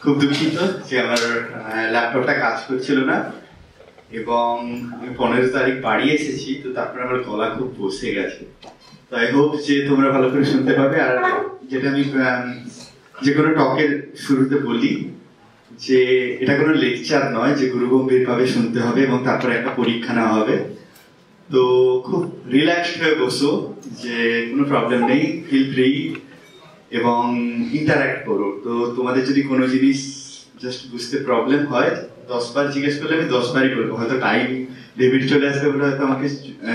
খুব দুঃখিত যে আমার ল্যাপটপটা কাজ করছিল না এবং আমি 15 তারিখ বাড়ি এসেছি, তো তারপরে আমার গলা খুব বসে গেছে। তো আই হোপ যে তোমরা ভালো করে শুনতে পাবে। আর যেটা আমি যে কোনো টকের শুরুতে বলি যে এটা কোনো লেকচার নয় যে গুরুগম্ভীর ভাবে শুনতে হবে এবং তারপরে একটা পরীক্ষা নেওয়া হবে। তো খুব রিল্যাক্সড হয়ে বসো, যে কোনো প্রবলেম নেই, ফিল ফ্রি এবং ইন্টারঅ্যাক্ট করো। তো তোমাদের যদি কোনো জিনিস জাস্ট বুঝতে প্রবলেম হয় 10 বার জিজ্ঞেস করলে আমি 10 বারই বলবো। হয়তো টাইম লিমিট চলে আসবে বলে হয়তো আমাকে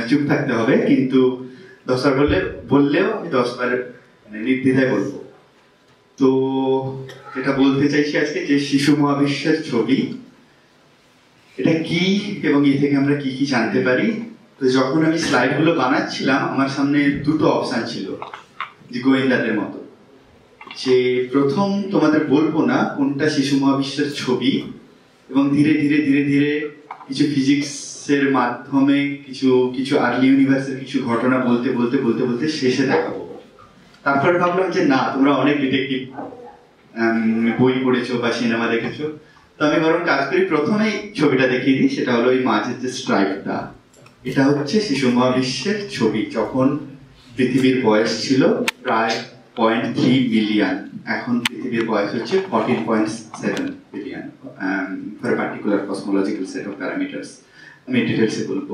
চুপ থাকতে হবে, কিন্তু 10 বার বললেও আমি 10 বার নির্দ্বিধায় বলবো। তো যেটা বলতে চাইছি আজকে, যে শিশু মহাবিশ্বের ছবি এটা কি এবং এ থেকে আমরা কি কি জানতে পারি। তো যখন আমি স্লাইডগুলো বানাচ্ছিলাম আমার সামনে দুটো অপশন ছিল, যে গোয়েন্দাদের মতো, যে প্রথম তোমাদের বলবো না কোনটা শিশু মহাবিশ্বের ছবি, এবং ধীরে ধীরে ধীরে ধীরে কিছু ফিজিক্সের মাধ্যমে কিছু আর্লি ইউনিভার্সের কিছু ঘটনা বলতে বলতে বলতে বলতে শেষে দেখাবো। তারপরে ভাবলাম যে না, তোমরা অনেক ডিটেকটিভ বই পড়েছো বা সিনেমা দেখেছো, তো আমি বরং কাজ করি প্রথমেই ছবিটা দেখিয়ে দিই। সেটা হলো এই মাঝের যে স্ট্রাইপটা, এটা হচ্ছে শিশু মহাবিশ্বের ছবি যখন পৃথিবীর বয়স ছিল প্রায় 0.3 বিলিয়ন। এখন পৃথিবীর বয়স হচ্ছে 14.7 billion for particular cosmological set of parameters. আমি ডিটেলসে বলবো।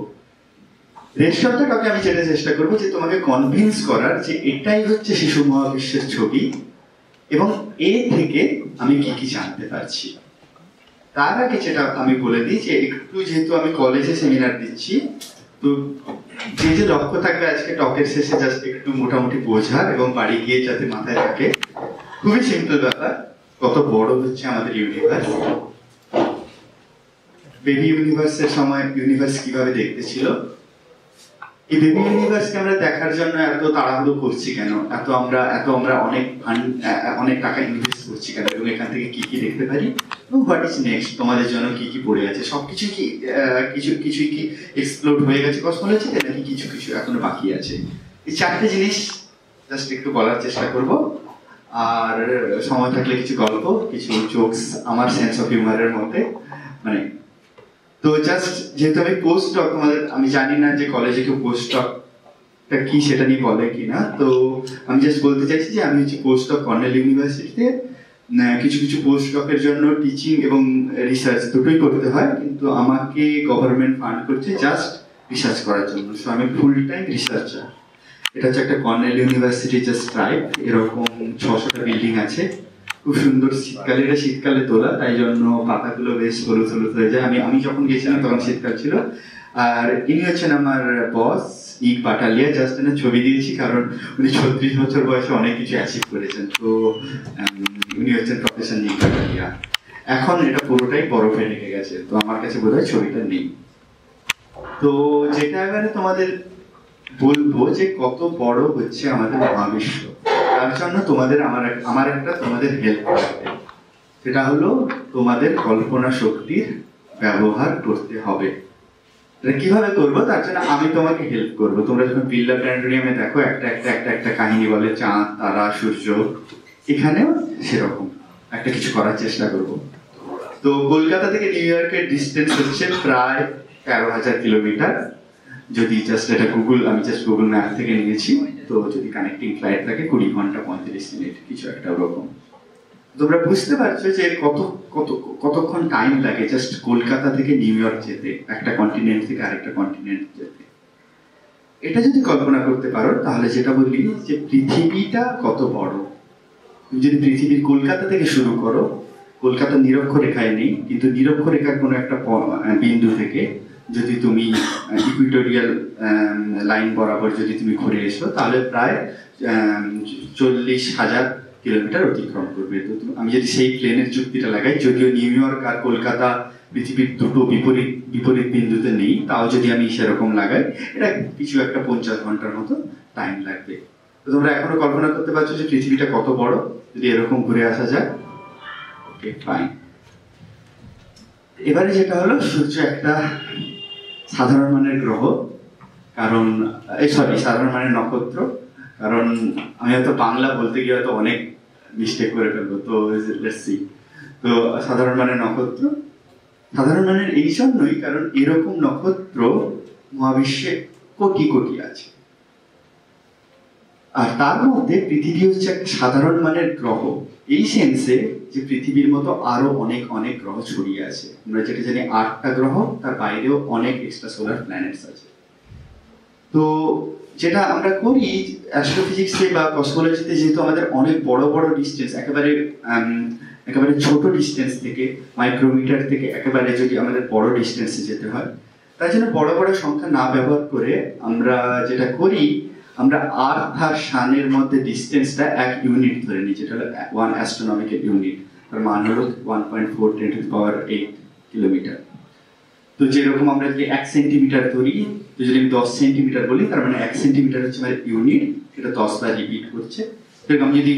রেড শব্দটাকে আমি যেটা চেষ্টা করবো যে তোমাকে কনভিন্স করার যে এটাই হচ্ছে শিশু মহাবিশ্বের ছবি এবং এ থেকে আমি কি কি জানতে পারছি। তার আগে যেটা আমি বলে দিই যে একটু, যেহেতু আমি কলেজে সেমিনার দিচ্ছি, তো যে লক্ষ্য থাকবে আজকে টকের শেষে জাস্ট একটু মোটামুটি বোঝার এবং বাড়ি গিয়ে যাতে মাথায় থাকে। খুবই সিম্পল ব্যাপার, কত বড় হচ্ছে আমাদের ইউনিভার্স। বেবি ইউনিভার্সের সময় ইউনিভার্স কিভাবে দেখতে ছিল, এই বেবি ইউনিভার্সকে আমরা দেখার জন্য এত তাড়াহুড়ো করছি কেন, এত আমরা অনেক টাকা ইনভেস্ট করছি কেন, এবং এখান থেকে কি কি দেখতে পারি এবং হোয়াট ইজ নেক্সট, তোমাদের জন্য কি কি পড়ে আছে, সবকিছু কি কিছুই কি এক্সপ্লোর হয়ে গেছে কসমোলজিতে, নাকি কিছু কিছু এখনো বাকি আছে। এই চারটে জিনিস জাস্ট একটু বলার চেষ্টা করব। আর সময় থাকলে কিছু গল্প, কিছু জোকস আমার সেন্স অফ হিউমারের মধ্যে, মানে তো জাস্ট যেহেতু আমি পোস্ট ডক, আমি জানি না যে কলেজে কেউ পোস্ট ডকটা কি সেটা নিয়ে বলে কিনা, তো আমি জাস্ট বলতে চাইছি যে আমি হচ্ছে পোস্ট ডক কর্নেল ইউনিভার্সিটিতে। কিছু কিছু পোস্ট ডকের জন্য টিচিং এবং রিসার্চ দুটোই করতে হয়, কিন্তু আমাকে গভর্নমেন্ট ফান্ড করছে জাস্ট রিসার্চ করার জন্য। সো আমি ফুল টাইম রিসার্চার। এটা হচ্ছে একটা কর্নেল ইউনিভার্সিটি জাস্ট স্ট্রাইপ, এরকম 600টা বিল্ডিং আছে, খুব সুন্দর। শীতকালে, এটা শীতকালে তোলা, তাই জন্য পাতাগুলো বেশ হলুদ হলুদ হয়ে যায়। আমি যখন গেছিলাম তখন শীতকাল ছিল। আর ইনি হচ্ছেন আমার বস ইক বাটালিয়া। জাস্ট এনে ছবি দিয়েছি কারণ উনি 36 বছর বয়সে অনেক কিছু অ্যাচিভ করেছেন। তো উনি হচ্ছেন প্রফেসর ইক বাটালিয়া। এখন এটা পুরোটাই বরফে ঢেকে গেছে, তো আমার কাছে বোধহয় ছবিটা নেই। তো যেটা এবারে তোমাদের বলবো যে কত বড় হচ্ছে আমাদের মহাবিশ্ব, তার জন্য আমার একটা তোমাদের হেল্প লাগবে। সেটা হলো তোমাদের কল্পনা শক্তির ব্যবহার করতে হবে। কিভাবে করবো তার জন্য আমি তোমাকে হেল্প করবো। তোমরা যখন বিড়লা প্ল্যানেটোরিয়ামে দেখো একটা কাহিনী বলে চাঁদ, তারা, সূর্য, এখানেও সেরকম একটা কিছু করার চেষ্টা করব। তো কলকাতা থেকে নিউ ইয়র্কের ডিস্টেন্স হচ্ছে প্রায় 13,000 কিলোমিটার। যদি জাস্ট এটা আমি জাস্ট গুগল ম্যাপ থেকে নিয়েছি, তো যদি কানেক্টিং ফ্লাইট থাকে 20 ঘন্টা 35 মিনিট কিছু একটা ওরকম। তোমরা বুঝতে পারছো যে কতক্ষণ টাইম লাগে জাস্ট কলকাতা থেকে নিউ ইয়র্ক যেতে, একটা কন্টিনেন্ট থেকে আরেকটা কন্টিনেন্ট যেতে। এটা যদি কল্পনা করতে পারো তাহলে যেটা বললি যে পৃথিবীটা কত বড়। তুমি যদি পৃথিবীর কলকাতা থেকে শুরু করো, কলকাতা নিরক্ষরেখায় নেই, কিন্তু নিরক্ষরেখার কোনো একটা বিন্দু থেকে যদি তুমি ইকুইটোরিয়াল লাইন বরাবর যদি তুমি ঘুরে এসো, তাহলে প্রায় 40,000 কিলোমিটার অতিক্রম করবে। তো আমি যদি সেই প্লেনের যুক্তিটা লাগাই, যদিও নিউ ইয়র্ক আর কলকাতা পৃথিবীর দুটো বিপরীত বিন্দুতে নেই, তা তাও যদি আমি সেরকম লাগাই এটা কিছু একটা 50 ঘন্টার মতো টাইম লাগবে। তো তোমরা এখনো কল্পনা করতে পারছো যে পৃথিবীটা কত বড় যদি এরকম ঘুরে আসা যায়। Okay fine. এবারে যেটা হলো সূর্য একটা সাধারণ মানের গ্রহ, কারণ সাধারণ মানের নক্ষত্র, কারণ আমি হয়তো বাংলা বলতে গিয়ে হয়তো অনেক মিস্টেক করে ফেলবো, তো লেটস সি। তো সাধারণ মানের নক্ষত্র, সাধারণ মানের এই জন্যই কারণ এরকম নক্ষত্র মহাবিশ্বে কোটি কোটি আছে, আর তার মধ্যে পৃথিবী হচ্ছে একটা সাধারণ মানের গ্রহ এই সেন্সে যে পৃথিবীর মতো আরো অনেক অনেক গ্রহ ছড়িয়ে আছে। আমরা যেটা জানি 8টা গ্রহ, তার বাইরেও অনেক এক্সট্রা সোলার প্ল্যানেটস আছে। তো যেটা আমরা করি অ্যাস্ট্রোফিজিক্সে বা কসমোলজিতে, যেহেতু আমাদের অনেক বড় বড় ডিস্টেন্স, একেবারে ছোট ডিস্টেন্স থেকে মাইক্রোমিটার থেকে একেবারে যদি আমাদের বড় ডিস্টেন্সে যেতে হয়, তাই জন্য বড় বড় সংখ্যা না ব্যবহার করে আমরা যেটা করি, আমরা আর্থ আর সানের মধ্যে ডিস্টেন্সটা 1 ইউনিট ধরে নিই, যেটা হলো 1 অ্যাস্ট্রোনমিক্যাল ইউনিট, তার মান হলো 1.4 × 10⁸ কিলোমিটার। তো যেরকম আমরা যদি 1 সেন্টিমিটার ধরি, তো যদি আমি 10 সেন্টিমিটার বলি, তার মানে 1 সেন্টিমিটার হচ্ছে আমার ইউনিট, এটা 10 বার রিপিট করছে। এরকম যদি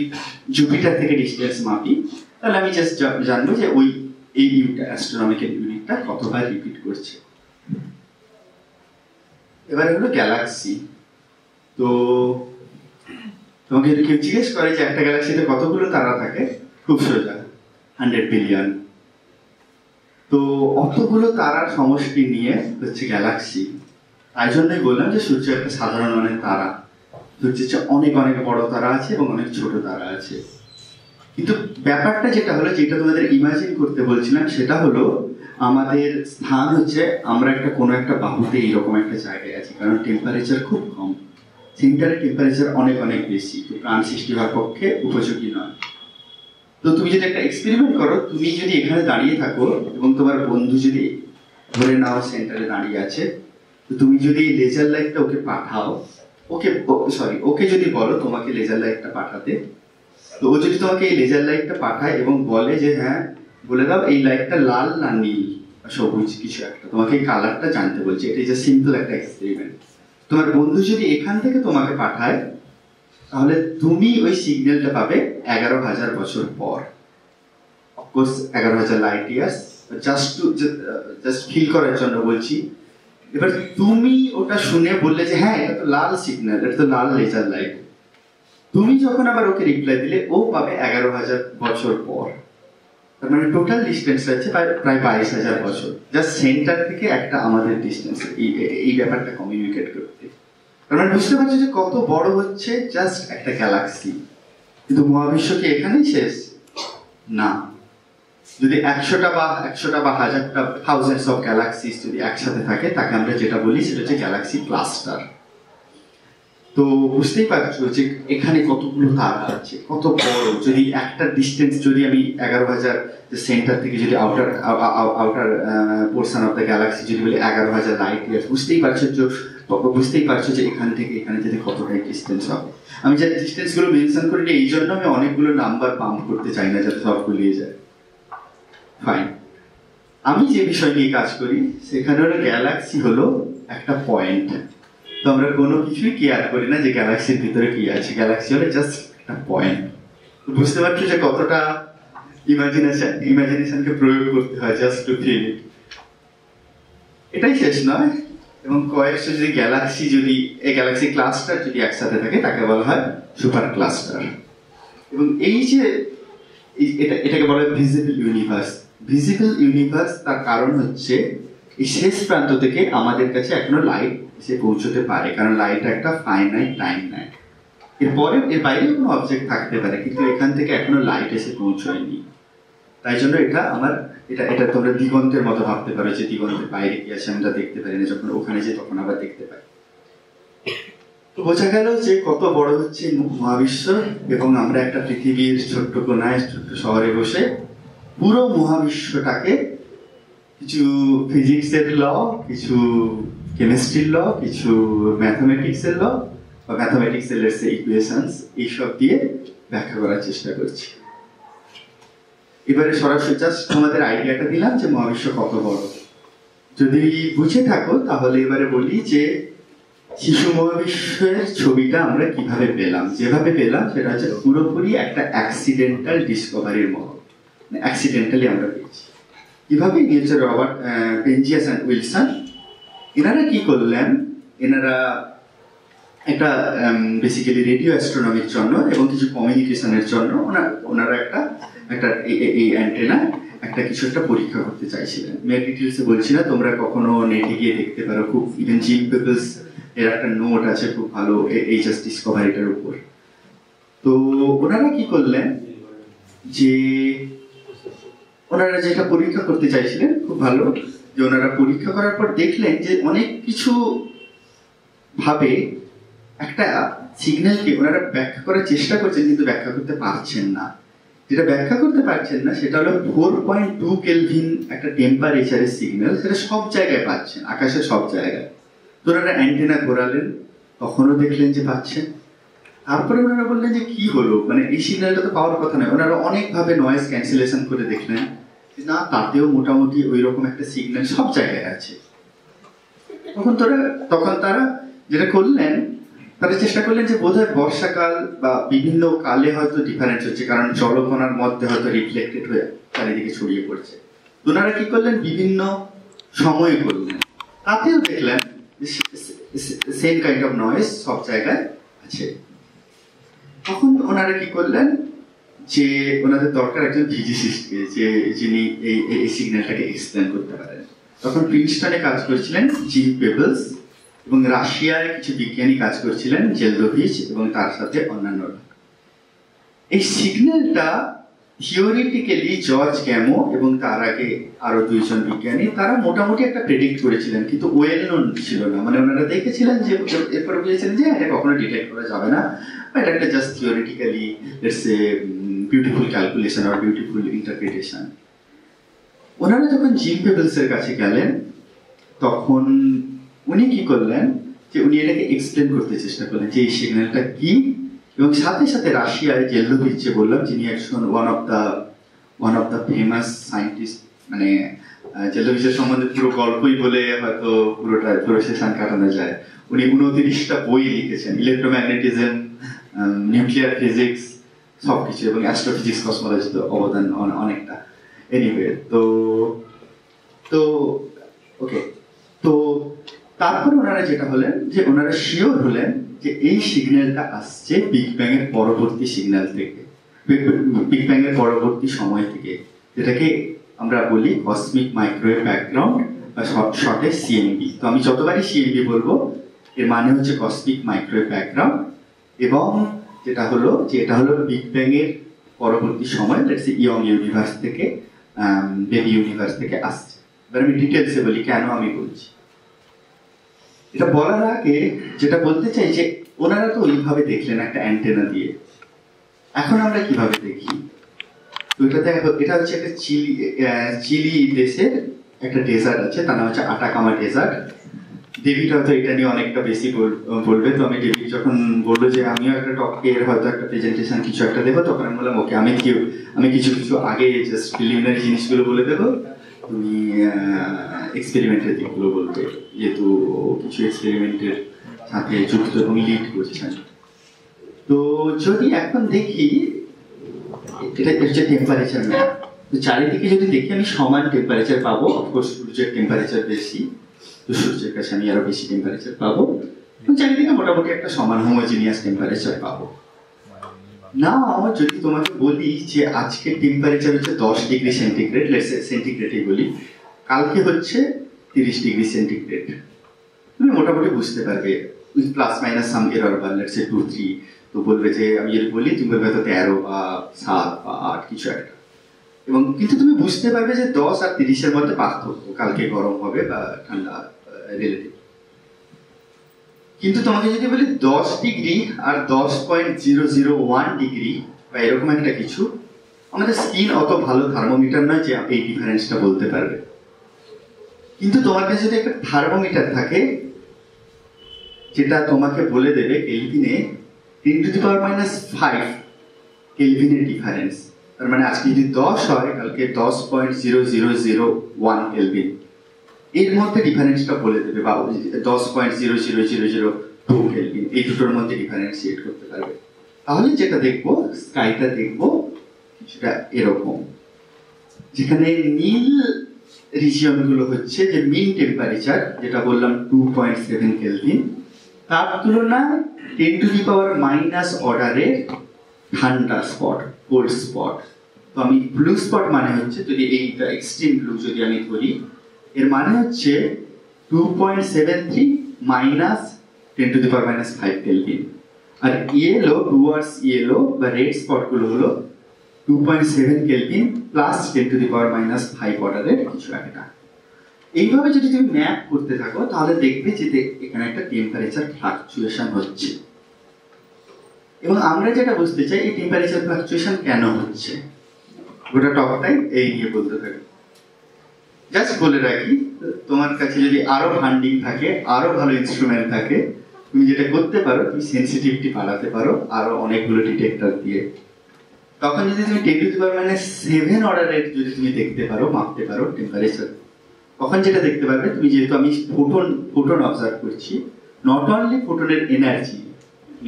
জুপিটার থেকে ডিস্টেন্স মাপি, তাহলে আমি জাস্ট জানবো যে এই অ্যাস্ট্রোনমিক্যাল ইউনিটটা কতবার রিপিট করছে। এবারে হলো গ্যালাক্সি। তো তোমাকে যদি কেউ জিজ্ঞেস করে যে একটা গ্যালাক্সিতে কতগুলো তারা থাকে, খুব সোজা 100 বিলিয়ন। তো অতগুলো তারার সমষ্টি নিয়ে হচ্ছে গ্যালাক্সি। তাই জন্যই বললাম যে সূর্য একটা সাধারণ মানের তারা। সূর্যের চেয়ে অনেক অনেক বড় তারা আছে এবং অনেক ছোট তারা আছে। কিন্তু ব্যাপারটা যেটা হলো, যেটা তোমাদের ইমাজিন করতে বলছিলাম, সেটা হলো আমাদের স্থান হচ্ছে আমরা কোনো একটা বাহুতে এইরকম একটা জায়গায় আছি, কারণ টেম্পারেচার খুব কম, সেন্টারে টেম্পারেচার অনেক অনেক বেশি, তো প্রাণ সৃষ্টি হওয়ার পক্ষে উপযোগী নয়। তো তুমি যদি একটা এক্সপেরিমেন্ট করো, তুমি যদি এখানে দাঁড়িয়ে থাকো এবং তোমার বন্ধু যদি ধরে নাও সেন্টারে দাঁড়িয়ে আছে, তো তুমি যদি লেজার লাইটটা ওকে পাঠাও, ওকে যদি বলো তোমাকে লেজার লাইটটা পাঠাতে, তো ও যদি তোমাকে এই লেজার লাইটটা পাঠায় এবং বলে যে হ্যাঁ, বলে দাও এই লাইটটা লাল না নীল সবুজ কিছু একটা, তোমাকে এই কালারটা জানতে বলছে, এটা যে সিম্পল একটা এক্সপেরিমেন্ট। তোমার বন্ধু যদি এখান থেকে তোমাকে পাঠায়, তাহলে তুমি ওই সিগন্যালটা পাবে 11,000 বছর পর। Of course 11,000 light years, just feel করার জন্য বলছি। এবার তুমি ওটা শুনে বললে যে হ্যাঁ, এটা তো লাল সিগন্যাল, এটা তো লাল লেজার লাইট। তুমি যখন আবার ওকে রিপ্লাই দিলে, ও পাবে 11,000 বছর পর। তার মানে টোটাল ডিস্টেন্স আছে প্রায় 22,000 বছর, জাস্ট সেন্টার থেকে একটা আমাদের ডিস্টেন্স, এই ব্যাপারটা কমিউনিকেট করতে। তার মানে বুঝতে পারছো যে কত বড় হচ্ছে জাস্ট একটা গ্যালাক্সি। কিন্তু মহাবিশ্ব কি এখানেই শেষ? না। যদি 100টা বা 1000টা থাউজেন্ডস অফ গ্যালাক্সিস যদি একসাথে থাকে, তাকে আমরা যেটা বলি সেটা হচ্ছে গ্যালাক্সি ক্লাস্টার। তো বুঝতেই পারছো যে এখানে কতগুলো তারা আছে, কত বড়। যদি একটা ডিস্টেন্স, যদি আমি 11,000 সেন্টার থেকে যদি outer portion of the Galaxy যদি বলি 11,000 লাইট ইয়ার্স, বুঝতেই পারছো যে এখান থেকে এখানে যেতে কতটাই ডিস্টেন্স হবে। আমি যে ডিস্টেন্স গুলো মেনশন করি, এই জন্য আমি অনেকগুলো নাম্বার পাম্প করতে চাই না, যাতে সব গুলিয়ে যায়। ফাইন। আমি যে বিষয় নিয়ে কাজ করি সেখানে হলো গ্যালাক্সি হলো একটা পয়েন্ট। তো আমরা কোনো কিছুই কেয়ার করি না যে গ্যালাক্সির ভিতরে কি আছে, গ্যালাক্সি হলো জাস্ট একটা পয়েন্ট। বুঝতে পারছো যে কতটা ইমাজিনেশনকে প্রয়োগ করতে হয় জাস্ট টু ফিল ইট। এটাই শেষ নয়, এবং কয়েকশো যদি গ্যালাক্সি, যদি এই গ্যালাক্সি ক্লাস্টার যদি একসাথে থাকে, তাকে বলা হয় সুপার ক্লাস্টার। এবং এই যে এটাকে বলা হয় ভিজিবল ইউনিভার্স। ভিজিবল ইউনিভার্স তার কারণ হচ্ছে এই শেষ প্রান্ত থেকে আমাদের কাছে এখনো লাইট এসে পৌঁছতে পারে, কারণ লাইট একটা ফাইনাইট টাইম নেয়। এর বাইরে কোনো অবজেক্ট থাকতে পারে, কিন্তু এখান থেকে এখনো লাইট এসে পৌঁছয়নি। তাই জন্য এটা তোমরা দিগন্তের মতো ভাবতে পারো, যে দিগন্তের বাইরে কি আছে আমরা দেখতে পারি না, যখন ওখানে যে তখন আবার দেখতে পাই। তো বোঝা গেল যে কত বড় হচ্ছে মহাবিশ্ব, এবং আমরা একটা পৃথিবীর ছোট্ট কোনায় ছোট্ট শহরে বসে পুরো মহাবিশ্বটাকে কিছু ফিজিক্সের ল, কিছু কেমিস্ট্রির ল, কিছু ম্যাথমেটিক্সের ল বা ম্যাথমেটিক্সের ইকুয়েশনস, এইসব দিয়ে ব্যাখ্যা করার চেষ্টা করছি। এবারে সরাসরি জাস্ট তোমাদের আইডিয়াটা দিলাম যে মহাবিশ্ব কত বড়। যদি বুঝে থাকো তাহলে এবারে বলি যে শিশু মহাবিশ্বের ছবিটা আমরা কিভাবে পেলাম। যেভাবে পেলাম সেটা হচ্ছে পুরোপুরি একটা অ্যাক্সিডেন্টাল ডিসকভারির মতো, অ্যাক্সিডেন্টালি আমরা পেয়েছি। কিভাবে নিয়েছে রবার্ট পেনজিয়াস অ্যান্ড উইলসন। এনারা কি করলেন, এনারা একটা বেসিক্যালি রেডিও অ্যাস্ট্রোনমির জন্য এবং কিছু কমিউনিকেশনের জন্য ওনারা একটা এই অ্যান্টেনা একটা কিছু একটা পরীক্ষা করতে চাইছিলেন। আমি ডিটেলসে বলছি না, তোমরা কখনো নেটে গিয়ে দেখতে পারো। খুব ইভেন জিম পেপলস এর একটা নোট আছে খুব ভালো এই জাস্ট ডিসকভারিটার উপর। তো ওনারা কি করলেন যে ওনারা যেটা পরীক্ষা করতে চাইছিলেন খুব ভালো, যে ওনারা পরীক্ষা করার পর দেখলেন যে অনেক কিছু ভাবে একটা সিগন্যালকে ওনারা ব্যাখ্যা করার চেষ্টা করছেন কিন্তু ব্যাখ্যা করতে পারছেন না। যেটা ব্যাখ্যা করতে পারছেন না সেটা হলো 4.2 কেলভিন একটা টেম্পারেচারের সিগন্যাল, সেটা সব জায়গায় পাচ্ছেন, আকাশের সব জায়গায়। তো ওনারা অ্যান্টেনা ঘোরালেন, তখনও দেখলেন যে পাচ্ছেন। তারপরে ওনারা বললেন যে কি হলো, মানে এই সিগন্যালটা তো পাওয়ার কথা নয়। ওনারা অনেকভাবে নয়েজ ক্যান্সেলেশন করে দেখলেন না, তাতেও মোটামুটি ওই রকম একটা সিগন্যাল সব জায়গায় আছে। তখন তারা যেটা করলেন, তারা চেষ্টা করলেন যে বোধহয় বর্ষাকাল বা বিভিন্ন কালে হয়তো ডিফারেন্স হচ্ছে, কারণ জলকণার মধ্যে হয়তো রিফ্লেক্টেড হয়ে চারিদিকে ছড়িয়ে পড়ছে। ওনারা কি করলেন, বিভিন্ন সময়ে করলেন, তাতেও দেখলেন সেম কাইন্ড অফ নয়েজ সব জায়গায় আছে। তখন ওনারা কি করলেন যে ওনাদের দরকার একজন ফিজিসিস্টকে, যিনি এই সিগন্যালটাকে এক্সপ্লেন করতে পারেন। তখন প্রিন্সটনে কাজ করছিলেন জিম পেবলস এবং রাশিয়ায় কিছু বিজ্ঞানী কাজ করছিলেন, জেলদোভিচ এবং তার সাথে অন্যান্যরা। এই সিগন্যালটা থিওরিটিক্যালি জর্জ গ্যামো এবং তার আগে আরো দুইজন বিজ্ঞানী তারা মোটামুটি একটা প্রেডিক্ট করেছিলেন, কিন্তু ওয়েল নোন ছিল না। মানে ওনারা দেখেছিলেন যে এরপরে বুঝেছিলেন যে এটা কখনো ডিটেক্ট করা যাবে না, এটা একটা just theoretically it's a beautiful calculation আর বিউটিফুল ইন্টারপ্রিটেশন। ওনারা যখন জিম পেবলসের কাছে গেলেন তখন উনি কি করলেন যে উনি এটাকে এক্সপ্লেন করতে চেষ্টা করলেন যে এই সিগন্যালটা কি, এবং সাথে সাথে রাশিয়ায় জেলদোভিচ যে বললাম, যিনি একজন one of the famous scientist, মানে জেলদোভিচের সম্বন্ধে পুরো গল্পই বলে হয়তো পুরো সেশন কাটানো যায়। উনি 29টা বই লিখেছেন, ইলেকট্রোম্যাগনেটিজম, নিউক্লিয়ার ফিজিক্স সবকিছু, এবং অ্যাস্ট্রোফিজিক্স, কসমোলজিতে অবদান অনেকটা। এনিওয়ে, তো ওকে, তো তারপর ওনারা যেটা হলেন যে ওনারা শিওর হলেন যে এই সিগন্যালটা আসছে বিগ ব্যাং এর পরবর্তী সিগন্যাল থেকে, বিগ ব্যাং এর পরবর্তী সময় থেকে, যেটাকে আমরা বলি কসমিক মাইক্রোওয়েভ ব্যাকগ্রাউন্ড বা শর্টে সিএমবি। তো আমি যতবারই সিএমবি বলবো এর মানে হচ্ছে কসমিক মাইক্রোওয়েভ ব্যাকগ্রাউন্ড, এবং যেটা হলো যে এটা হলো বিগ ব্যাং এর পরবর্তী সময়, লেটস সে ইয়ং ইউনিভার্স থেকে, বেবি ইউনিভার্স থেকে আসছে। এবার আমি ডিটেলসে বলি কেন আমি বলছি। এটা বলার আগে যেটা বলতে চাই যে ওনারা তো ওইভাবে দেখলেন একটা অ্যান্টেনা দিয়ে, এখন আমরা কিভাবে দেখি। তো এটা হচ্ছে একটা চিলি দেশের একটা ডেজার্ট আছে, তার নাম হচ্ছে আটাকামা ডেজার্ট। ডেভিড হয়তো এটা নিয়ে অনেকটা বেশি বলবে। তো আমি ডেভিড যখন বললো যে আমিও একটা টপিকের হয়তো একটা প্রেজেন্টেশন কিছু একটা দেবো, তখন আমি বললাম ওকে, আমি কিছু আগে জাস্ট প্রিলিমিনারি জিনিসগুলো বলে দেবো, তুমি এক্সপেরিমেন্টের দিকগুলো বলবে, যেহেতু কিছু এক্সপেরিমেন্টের সাথে যুক্ত এবং লিড করছেন। তো যদি এখন দেখি, এটা হচ্ছে টেম্পারেচার ম্যাপ। তো চারিদিকে যদি দেখি আমি সমান টেম্পারেচার পাবো, অফকোর্স সূর্যের টেম্পারেচার বেশি, তো সূর্যের কাছে আমি আরো বেশি টেম্পারেচার পাবো, এবং চারিদিকে মোটামুটি একটা সমান হোমোজিনিয়াস টেম্পারেচার পাবো। না, যদি তোমাকে বলি যে আজকের টেম্পারেচার হচ্ছে 10 ডিগ্রি সেন্টিগ্রেড, সেন্টিগ্রেডই বলি, কালকে হচ্ছে 30 ডিগ্রি সেন্টিগ্রেড, তুমি মোটামুটি বুঝতে পারবে, with plus minus some error বা লেটস সে 2-3। তো বলবে যে আমি যদি বলি, তুমি বলবে হয়তো 13 বা 7 বা 8 কিছু একটা, এবং কিন্তু তুমি বুঝতে পারবে যে 10 আর 30-এর মধ্যে পার্থক্য, কালকে গরম হবে বা ঠান্ডা রিলেটিভ। কিন্তু তোমাকে যদি বলি 10 ডিগ্রি আর 10.001 ডিগ্রি বা এরকম একটা কিছু, আমাদের স্কিন অত ভালো থার্মোমিটার নয় যে এই ডিফারেন্সটা বলতে পারবে। কিন্তু তোমার কাছে যদি একটা থার্মোমিটার থাকে যেটা তোমাকে বলে দেবে কেলভিনে 10⁻⁵ কেলভিনের ডিফারেন্স, তার মানে আজকে যদি 10 হয়, কালকে 10.0001 কেলভিন। এর মধ্যে ডিফারেন্সটা বলে দেবে, বা 10.00002 কেলভিন এই দুটোর মধ্যে ডিফারেন্সিয়েট করতে পারবে। তাহলে যেটা দেখবো, স্কাইটা দেখবো কিছুটা এরকম, যেখানে নীল রিজিয়ন গুলো হচ্ছে যে মিন টেম্পারেচার, যেটা বললাম 2.7 কেলভিন, তার তুলনায় 10⁻⁻⁻ অর্ডারের ঠান্ডা স্পট, কোল্ড স্পট। তো আমি ব্লু স্পট মানে হচ্ছে, যদি এইটা এক্সট্রিম ব্লু যদি আমি ধরি, এর মানে হচ্ছে 2.73 মাইনাস 10⁻⁵ কেলভিন। আর ইয়েলো, ডুয়ার্স ইয়েলো বা রেড স্পট গুলো হলো 2.7 কেলভিন প্লাস 10⁻⁵ অর্ডারের কিছু একটা। এইভাবে যদি তুমি ম্যাপ করতে থাকো তাহলে দেখবে যে এখানে একটা টেম্পারেচার ফ্লাকচুয়েশন হচ্ছে। এবং আমরা যেটা বুঝতে চাই, এই টেম্পারেচার ফ্লাকচুয়েশন কেন হচ্ছে, গোটা টপটাই এই নিয়ে বলতে থাকি। জাস্ট বলে রাখি, তোমার কাছে যদি আরো ফান্ডিং থাকে, আরো ভালো ইনস্ট্রুমেন্ট থাকে, তুমি যেটা করতে পারো, তুমি সেন্সিটিভিটি বাড়াতে পারো আরো অনেকগুলো ডিটেক্টর দিয়ে। তখন যদি তুমি 10⁻⁷ অর্ডারের যদি তুমি দেখতে পারো, মাপতে পারো টেম্পারেচার, তখন যেটা দেখতে পারবে তুমি, যেহেতু আমি ফোটন অবজার্ভ করছি, নট অনলি ফোটনের এনার্জি,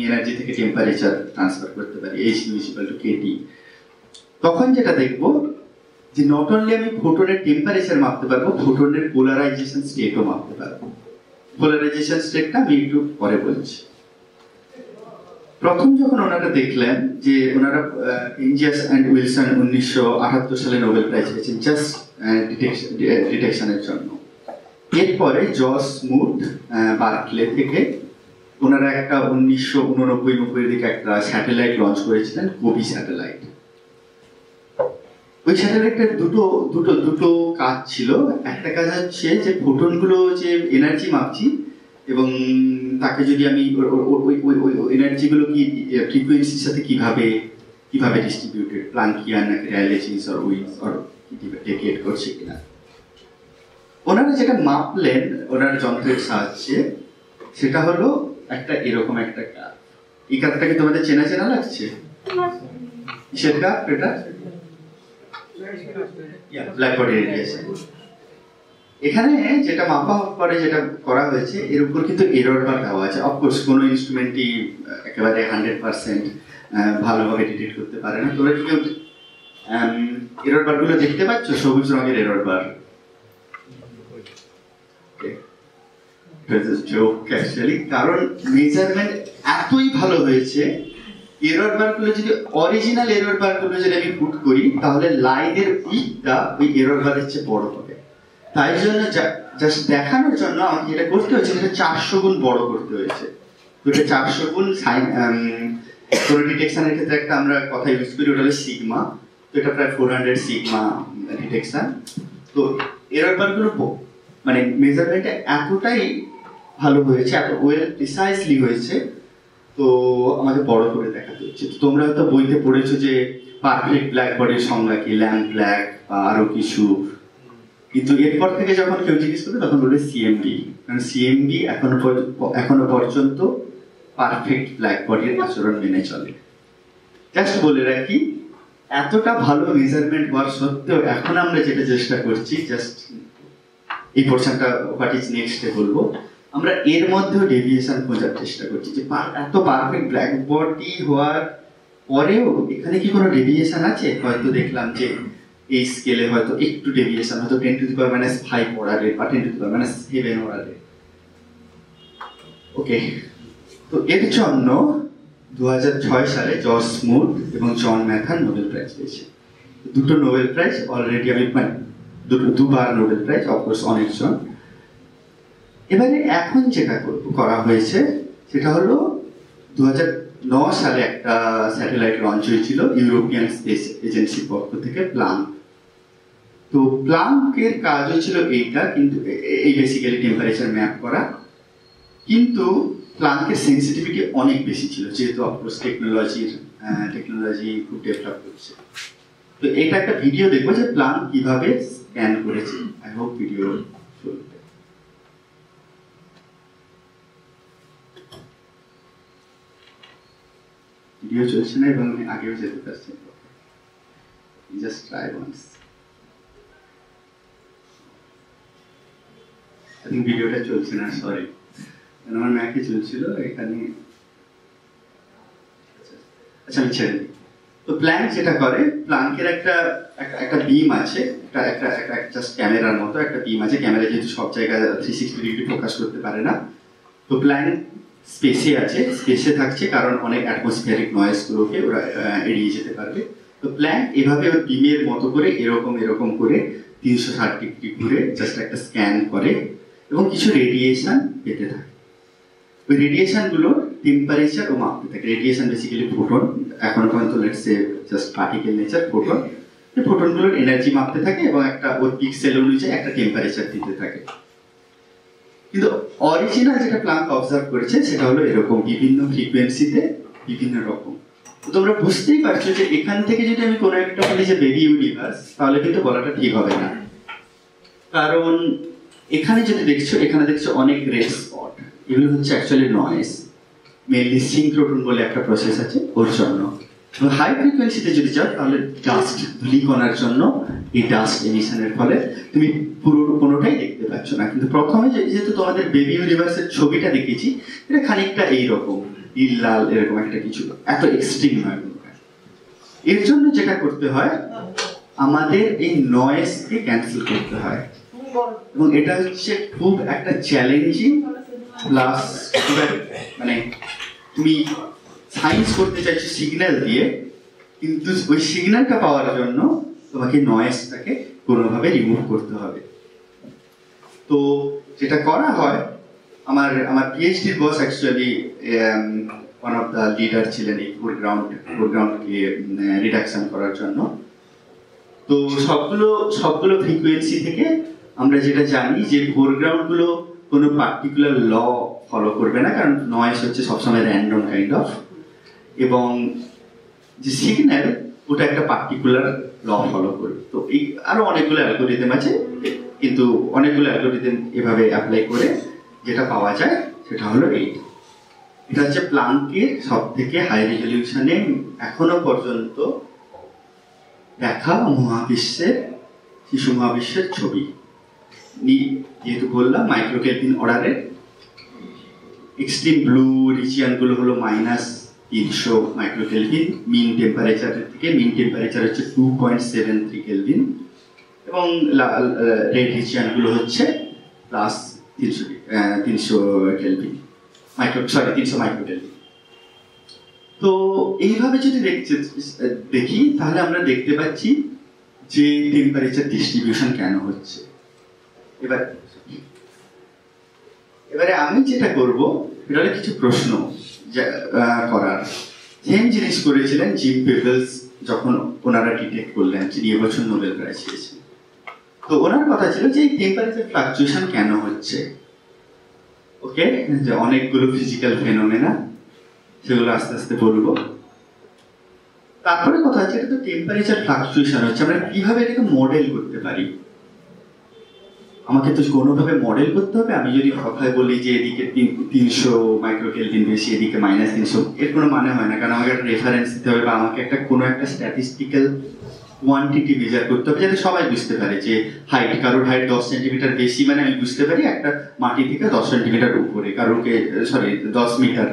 এনার্জি থেকে টেম্পারেচার ট্রান্সফার করতে পারি, H⁻kT। তখন যেটা দেখবো যে নট অনলি আমি ফোটনের টেম্পারেচার মাপতে পারবো, ফোটনের পোলারাইজেশন স্টেটও মাপতে পারবো। পোলারাইজেশন স্টেটটা আমি একটু পরে বলছি। প্রথম যখন ওনারা দেখলেন, যে ওনারা ইঞ্জিয়াস অ্যান্ড উইলসন 1978 সালে নোবেল প্রাইজ পেয়েছেন জাস্ট ডিটেকশনের জন্য। এরপরে জস স্মুথ বার্কলে থেকে ওনারা একটা 1989-90 দিকে একটা স্যাটেলাইট লঞ্চ করেছিলেন, কোবি স্যাটেলাইট। ওই স্যাটেলাইটের দুটো কাজ ছিল। একটা কাজ হচ্ছে যে ফোটনগুলো যে এনার্জি মাপছি, এবং তাকে যদি আমি ওই এনার্জিগুলো কি ফ্রিকোয়েন্সির সাথে কিভাবে ডিস্ট্রিবিউটেড, প্লাঙ্কিয়ান নাকি র্যালেজিস অর উইন্স অর ডেকেট করছে কিনা। ওনারা যেটা মাপলেন ওনার যন্ত্রের সাহায্যে, সেটা হলো একটা এরকম একটা কার্ভ। এই কার্ভটাকে তোমাদের চেনা চেনা লাগছে? কিসের কার্ভ এটা? Black body radiation. এখানে যেটা মাপা পরে যেটা করা হয়েছে, এর উপর কিন্তু এরর বার দেওয়া আছে। অফকোর্স কোনো ইনস্ট্রুমেন্টই একেবারে 100% ভালোভাবে ডিটেক্ট করতে পারে না। তোমরা কি কেউ এরর বারগুলো দেখতে পাচ্ছ? সবুজ রঙের এরর বার। কারণ মেজারমেন্ট এতই ভালো হয়েছে, এরর বারগুলো যদি অরিজিনাল এরর বারগুলো যদি আমি পুট করি, তাহলে লাইনের উইডথটা ওই এরর বারের চেয়ে বড় হবে। তাই জন্য জাস্ট দেখানোর জন্য আমাকে যেটা করতে হয়েছে, সেটা 400 গুণ বড় করতে হয়েছে। তো এটা 400 গুণ কোনো ডিটেকশনের ক্ষেত্রে একটা আমরা কথা ইউজ করি, ওটা হলো সিগমা। তো এটা প্রায় 400 সিগমা ডিটেকশন। তো এরর বারগুলো মানে মেজারমেন্টটা এতটাই ভালো হয়েছে, এত ওয়েল প্রিসাইজলি হয়েছে, তো আমাকে বড় করে দেখাতে হচ্ছে। তোমরা হয়তো বইতে পড়েছো যে পারফেক্ট ব্ল্যাক বডির সংজ্ঞা কি, ল্যাম্প ব্ল্যাক বা আরো কিছু, কিন্তু এরপর থেকে যখন কেউ জিজ্ঞেস করবে তখন বলবে সিএমডি। কারণ সিএমডি এখনো পর্যন্ত পারফেক্ট ব্ল্যাক বডির আচরণ মেনে চলে। জাস্ট বলে রাখি, এতটা ভালো মেজারমেন্ট হওয়ার সত্ত্বেও এখন আমরা যেটা চেষ্টা করছি, জাস্ট এই পোর্শনটা হোয়াট ইজ নেক্সটে বলবো, আমরা এর মধ্যেও ডেভিয়েশন খোঁজার চেষ্টা করছি, যে এত পারফেক্ট ব্ল্যাক বডি হওয়ার পরেও এখানে কি কোনো ডেভিয়েশন আছে। হয়তো দেখলাম যে এই স্কেলে হয়তো একটু ডেভিয়েশন, হয়তো 10⁻⁵ অর্ডারের বা 10⁻⁷ অর্ডারের। ওকে, তো এর জন্য 2006 সালে জস স্মুথ এবং জন ম্যাথান নোবেল প্রাইজ পেয়েছে। দুটো নোবেল প্রাইজ অলরেডি আমি দুবার নোবেল প্রাইজ, অফকোর্স অনেকজন। এবারে এখন যেটা করা হয়েছে সেটা হলো 2009 সালে একটা স্যাটেলাইট লঞ্চ হয়েছিল ইউরোপিয়ান স্পেস এজেন্সির পক্ষ থেকে, প্লাঙ্ক। তো প্লাঙ্কের কাজ হয়েছিল এইটা, কিন্তু এই বেসিক্যালি টেম্পারেচার ম্যাপ করা, কিন্তু প্লাঙ্কের সেন্সিটিভিটি অনেক বেশি ছিল, যেহেতু অফকোর্স টেকনোলজি খুব ডেভেলপ করছে। তো এটা একটা ভিডিও দেখবো যে প্লাঙ্ক কিভাবে স্ক্যান করেছে। আই হোপ ভিডিও চলবে। ভিডিও চলছে না এবং আমি আগেও যেতে পারছি। Just try once. ভিডিওটা চলছে না, সরি, আমার ম্যাকে চলছিল এখানে। আচ্ছা আমি ছেড়ে দিই। তো প্ল্যাঙ্ক যেটা করে, প্ল্যাঙ্কের একটা বিম আছে, একটা জাস্ট ক্যামেরার মতো একটা বিম আছে। ক্যামেরা যেহেতু সব জায়গায় 360 ডিগ্রি ফোকাস করতে পারে না, তো প্ল্যাঙ্ক স্পেসে আছে, স্পেসে থাকছে কারণ অনেক অ্যাটমসফিয়ারিক নয়েজ গুলোকে ওরা এড়িয়ে যেতে পারবে। তো প্ল্যাঙ্ক এভাবে ওর বিমের মতো করে এরকম করে 360 ডিগ্রি ঘুরে জাস্ট একটা স্ক্যান করে এবং কিছু রেডিয়েশন পেতে থাকে। ওই রেডিয়েশন গুলোর টেম্পারেচার ও মাপতে থাকে। রেডিয়েশন বেসিক্যালি ফোটন, এখন পর্যন্ত let's say just particle nature photon. এই ফোটনগুলোর এনার্জি মাপতে থাকে এবং একটা ওর পিক্সেল অনুযায়ী একটা টেম্পারেচার দিতে থাকে। কিন্তু অরিজিনাল যেটা প্ল্যাঙ্ক অবজার্ভ করেছে সেটা হলো এরকম বিভিন্ন ফ্রিকোয়েন্সিতে বিভিন্ন রকম। তো তোমরা বুঝতেই পারছো যে এখান থেকে যদি আমি কোনো একটা বলি যে বেবি ইউনিভার্স, তাহলে কিন্তু বলাটা ঠিক হবে না। কারণ এখানে যদি দেখছো, এখানে দেখছো অনেক রেড স্পট, এগুলো হচ্ছে অ্যাকচুয়ালি নয়েজ। মেনলি সিনক্রোটন বলে একটা প্রসেস আছে ওর জন্য। হাই ফ্রিকোয়েন্সিতে যদি যাও তাহলে ডাস্ট, ধূলিকণার জন্য এই ডাস্ট এমিশনের ফলে তুমি পুরো কোনোটাই দেখতে পাচ্ছ না। কিন্তু প্রথমে যেহেতু তোমাদের বেবি ইউনিভার্সের ছবিটা দেখেছি, এটা খানিকটা এইরকম নীল লাল এরকম একটা কিছু, এত এক্সট্রিম নয়। এর জন্য যেটা করতে হয়, আমাদের এই নয়েজকে ক্যান্সেল করতে হয়, এবং এটা হচ্ছে খুব একটা চ্যালেঞ্জিং প্লাস, মানে তুমি সায়েন্স করতে চাইছো সিগন্যাল দিয়ে, কিন্তু ওই সিগন্যালটা পাওয়ার জন্য তোমাকে নয়েজটাকে কোনোভাবে রিমুভ করতে হবে। তো যেটা করা হয়, আমার পিএইচডির boss actually one of the leader ছিলেন এই ফোরগ্রাউন্ডকে রিডাকশন করার জন্য। তো সবগুলো ফ্রিকোয়েন্সি থেকে আমরা যেটা জানি যে ফোরগ্রাউন্ডগুলো কোনো পার্টিকুলার ল ফলো করবে না, কারণ নয়েজ হচ্ছে সবসময় র্যান্ডম কাইন্ড অফ, এবং যে সিগন্যাল ওটা একটা পার্টিকুলার ল ফলো করবে। তো এই আরো অনেকগুলো অ্যালগোরিদম আছে, কিন্তু অনেকগুলো অ্যালগোরিদম এভাবে অ্যাপ্লাই করে যেটা পাওয়া যায় সেটা হলো এইটা। এটা হচ্ছে প্ল্যাঙ্কের সব থেকে হাই রেজলিউশনে এখনো পর্যন্ত দেখা মহাবিশ্বের, শিশু মহাবিশ্বের ছবি। যেহেতু বললাম মাইক্রো কেলভিন অর্ডারের, এক্সট্রিম ব্লু রিজিয়ন গুলো হলো -300 মাইক্রো কেলভিন মিন টেম্পারেচারের থেকে। মিন টেম্পারেচার হচ্ছে 2.73 কেলভিন, এবং রেড রিজিয়ন গুলো হচ্ছে +300 কেলভিন, 300 মাইক্রো কেলভিন। তো এইভাবে যদি দেখি তাহলে আমরা দেখতে পাচ্ছি যে টেম্পারেচার ডিস্ট্রিবিউশন কেন হচ্ছে। এবারে আমি যেটা করব এটা হলো কিছু প্রশ্ন করার। সেম জিনিস করেছিলেন জিম পেবলস যখন ওনারা ডিটেক্ট করলেন, যিনি এবছর নোবেল প্রাইজ পেয়েছেন। তো ওনার কথা ছিল যে এই টেম্পারেচার ফ্লাকচুয়েশন কেন হচ্ছে। ওকে, যে অনেকগুলো ফিজিক্যাল ফেনোমেনা, সেগুলো আস্তে আস্তে বলবো। তারপরে কথা হচ্ছে এটা তো টেম্পারেচার ফ্লাকচুয়েশন হচ্ছে, আমরা কিভাবে এটাকে মডেল করতে পারি। আমাকে তো কোনোভাবে মডেল করতে হবে। আমি যদি কথায় বলি যে এদিকে 300 মাইক্রো কেলভিন বেশি, এদিকে -300, এর কোনো মানে হয় না, কারণ আমাকে একটা রেফারেন্স দিতে হবে বা আমাকে কোনো একটা স্ট্যাটিস্টিক্যাল কোয়ান্টিটি মেজার করতে হবে যাতে সবাই বুঝতে পারে যে হাইট, কারোর হাইট 10 সেন্টিমিটার বেশি মানে আমি বুঝতে পারি একটা মাটি থেকে 10 সেন্টিমিটার উপরে, কারোকে 10 মিটার,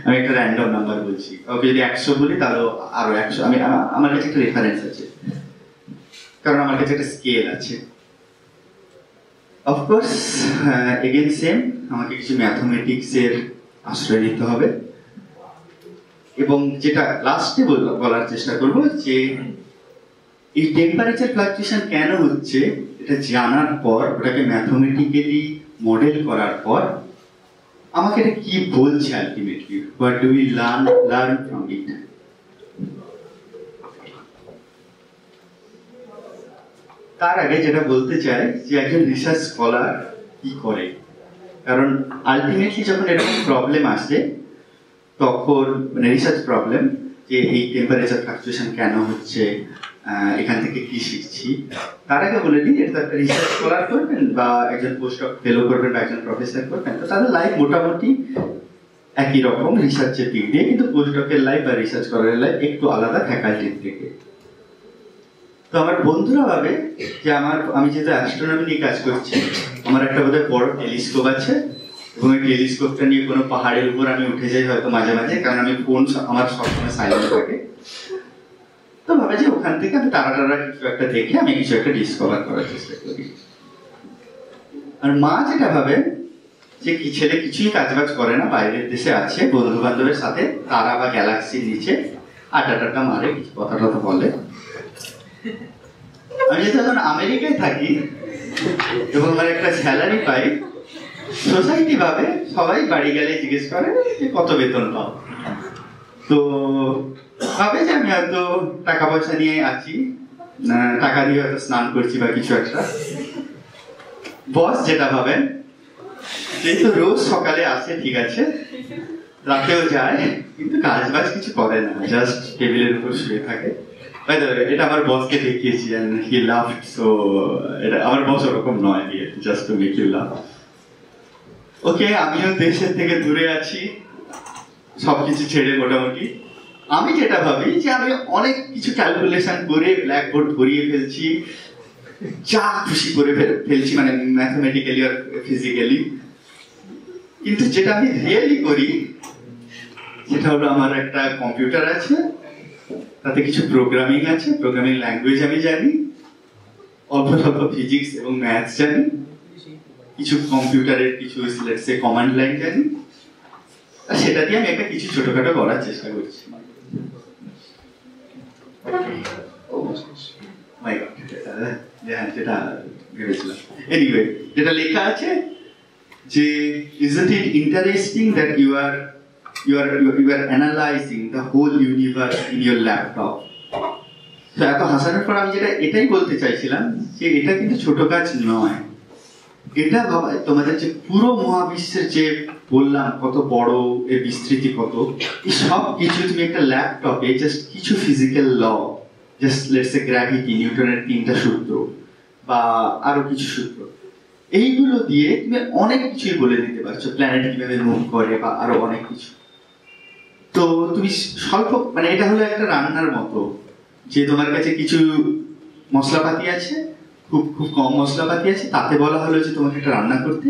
আমি একটা র্যান্ডম নাম্বার বলছি। ওকে, যদি 100 বলি তাহলে আরো 100। আমার কাছে একটা রেফারেন্স আছে, কারণ আমার কাছে একটা স্কেল আছে। অফকোর্স এগেন সেম, আমাকে কিছু ম্যাথমেটিক্সের আশ্রয় নিতে হবে, এবং যেটা লাস্টে বলার চেষ্টা করব যে এই টেম্পারেচার ফ্লাকচুয়েশন কেন হচ্ছে এটা জানার পর, ওটাকে ম্যাথমেটিক্যালি মডেল করার পর আমাকে এটা কি বলছে ultimately, what do we learn from it. তার আগে যেটা বলতে চাই যে একজন রিসার্চ স্কলার কি করে, কারণ আলটিমেটলি যখন এরকম প্রবলেম আসে তখন, মানে রিসার্চ প্রবলেম, যে এই টেম্পারেচার ফ্লাকচুয়েশন কেন হচ্ছে, এখান থেকে কি শিখছি, তার আগে বলে দিই এটা একটা রিসার্চ স্কলার করবেন বা একজন পোস্টডক ফেলো করবেন বা একজন প্রফেসর করবেন, তো তাদের লাইফ মোটামুটি একই রকম রিসার্চের দিক দিয়ে, কিন্তু পোস্টডকের লাইফ বা রিসার্চ স্কলারের লাইফ একটু আলাদা ফ্যাকাল্টির থেকে। তো আমার বন্ধুরা ভাবে যে আমি যেহেতু অ্যাস্ট্রোনমি নিয়ে কাজ করছি, আমার একটা বোধহয় বড় টেলিস্কোপ আছে, এবং এই টেলিস্কোপটা নিয়ে কোনো পাহাড়ের উপর আমি উঠে যাই হয়তো মাঝে মাঝে, কারণ আমি ফোন আমার সবসময় সাইলেন্ট থাকে। তো ভাবে যে ওখান থেকে আমি তারা কিছু একটা দেখে আমি কিছু একটা ডিসকভার করার চেষ্টা করি। আর মা যেটা ভাবে যে কি ছেলে কিছুই কাজবাজ করে না, বাইরের দেশে আছে বন্ধু বান্ধবের সাথে তারা বা গ্যালাক্সির নিচে আড্ডা মারে, কিছু কথা টথা বলে। আমি যেহেতু এখন আমেরিকায় থাকি এবং আমার একটা স্যালারি পাই, সোসাইটি ভাবে সবাই বাড়ি গেলে জিজ্ঞেস করে যে কত বেতন পাও। তো ভাবে যে আমি হয়তো টাকা পয়সা নিয়ে আছি, টাকা দিয়ে হয়তো স্নান করছি বা কিছু একটা। বস যেটা ভাবেন, যেহেতু রোজ সকালে আসে ঠিক আছে, রাতেও যায়, কিন্তু কাজ বাজ কিছু করে না, জাস্ট টেবিলের উপর শুয়ে থাকে। এটা আমার বসকে দেখিয়েছি, হি লাভড। সো এটা আমার বস ওরকম নয়, just to make you love. Okay, আমিও দেশের থেকে দূরে আছি, সবকিছু ছেড়ে মোটামুটি। আমি যেটা ভাবি যে আমি অনেক কিছু ক্যালকুলেশন করে ব্ল্যাকবোর্ড ভরিয়ে ফেলছি, যা খুশি করে ফেলছি, মানে ম্যাথমেটিক্যালি আর ফিজিক্যালি। কিন্তু যেটা আমি রিয়েলি করি সেটা হলো আমার একটা কম্পিউটার আছে, তাতে কিছু প্রোগ্রামিং আছে, প্রোগ্রামিং ল্যাঙ্গুয়েজ আমি জানি, অল্প স্বল্প ফিজিক্স এবং ম্যাথস জানি, কিছু কম্পিউটারের কিছু কমান্ড লাইন জানি, আর সেটা দিয়ে আমি একটা কিছু ছোটখাটো করার চেষ্টা করছি। যেটা ভেবেছিলাম। এনিওয়ে, যেটা লেখা আছে যে isn't it interesting that you are analyzing the whole universe in your laptop? তো এত হাসানোর পর আমি এটাই বলতে চাইছিলাম যে এটা কিন্তু ছোট কাজ নয়। এটা ভাবা, তোমাদের যে পুরো মহাবিশ্বের যে বললাম কত বড়, এর বিস্তৃতি কত, এই সব কিছু তুমি একটা ল্যাপটপে জাস্ট কিছু physical law, just let's say gravity, নিউটনের 3টা সূত্র বা আরো কিছু সূত্র, এইগুলো দিয়ে তুমি অনেক কিছুই বলে দিতে পারছো, প্ল্যানেট কিভাবে মুভ করে বা আরো অনেক কিছু। তো তুমি স্বল্প, মানে এটা হলো একটা রান্নার মতো, যে তোমার কাছে কিছু মশলাপাতি আছে, খুব খুব কম মশলাপাতি আছে, তাতে বলা হলো যে তোমাকে একটা রান্না করতে।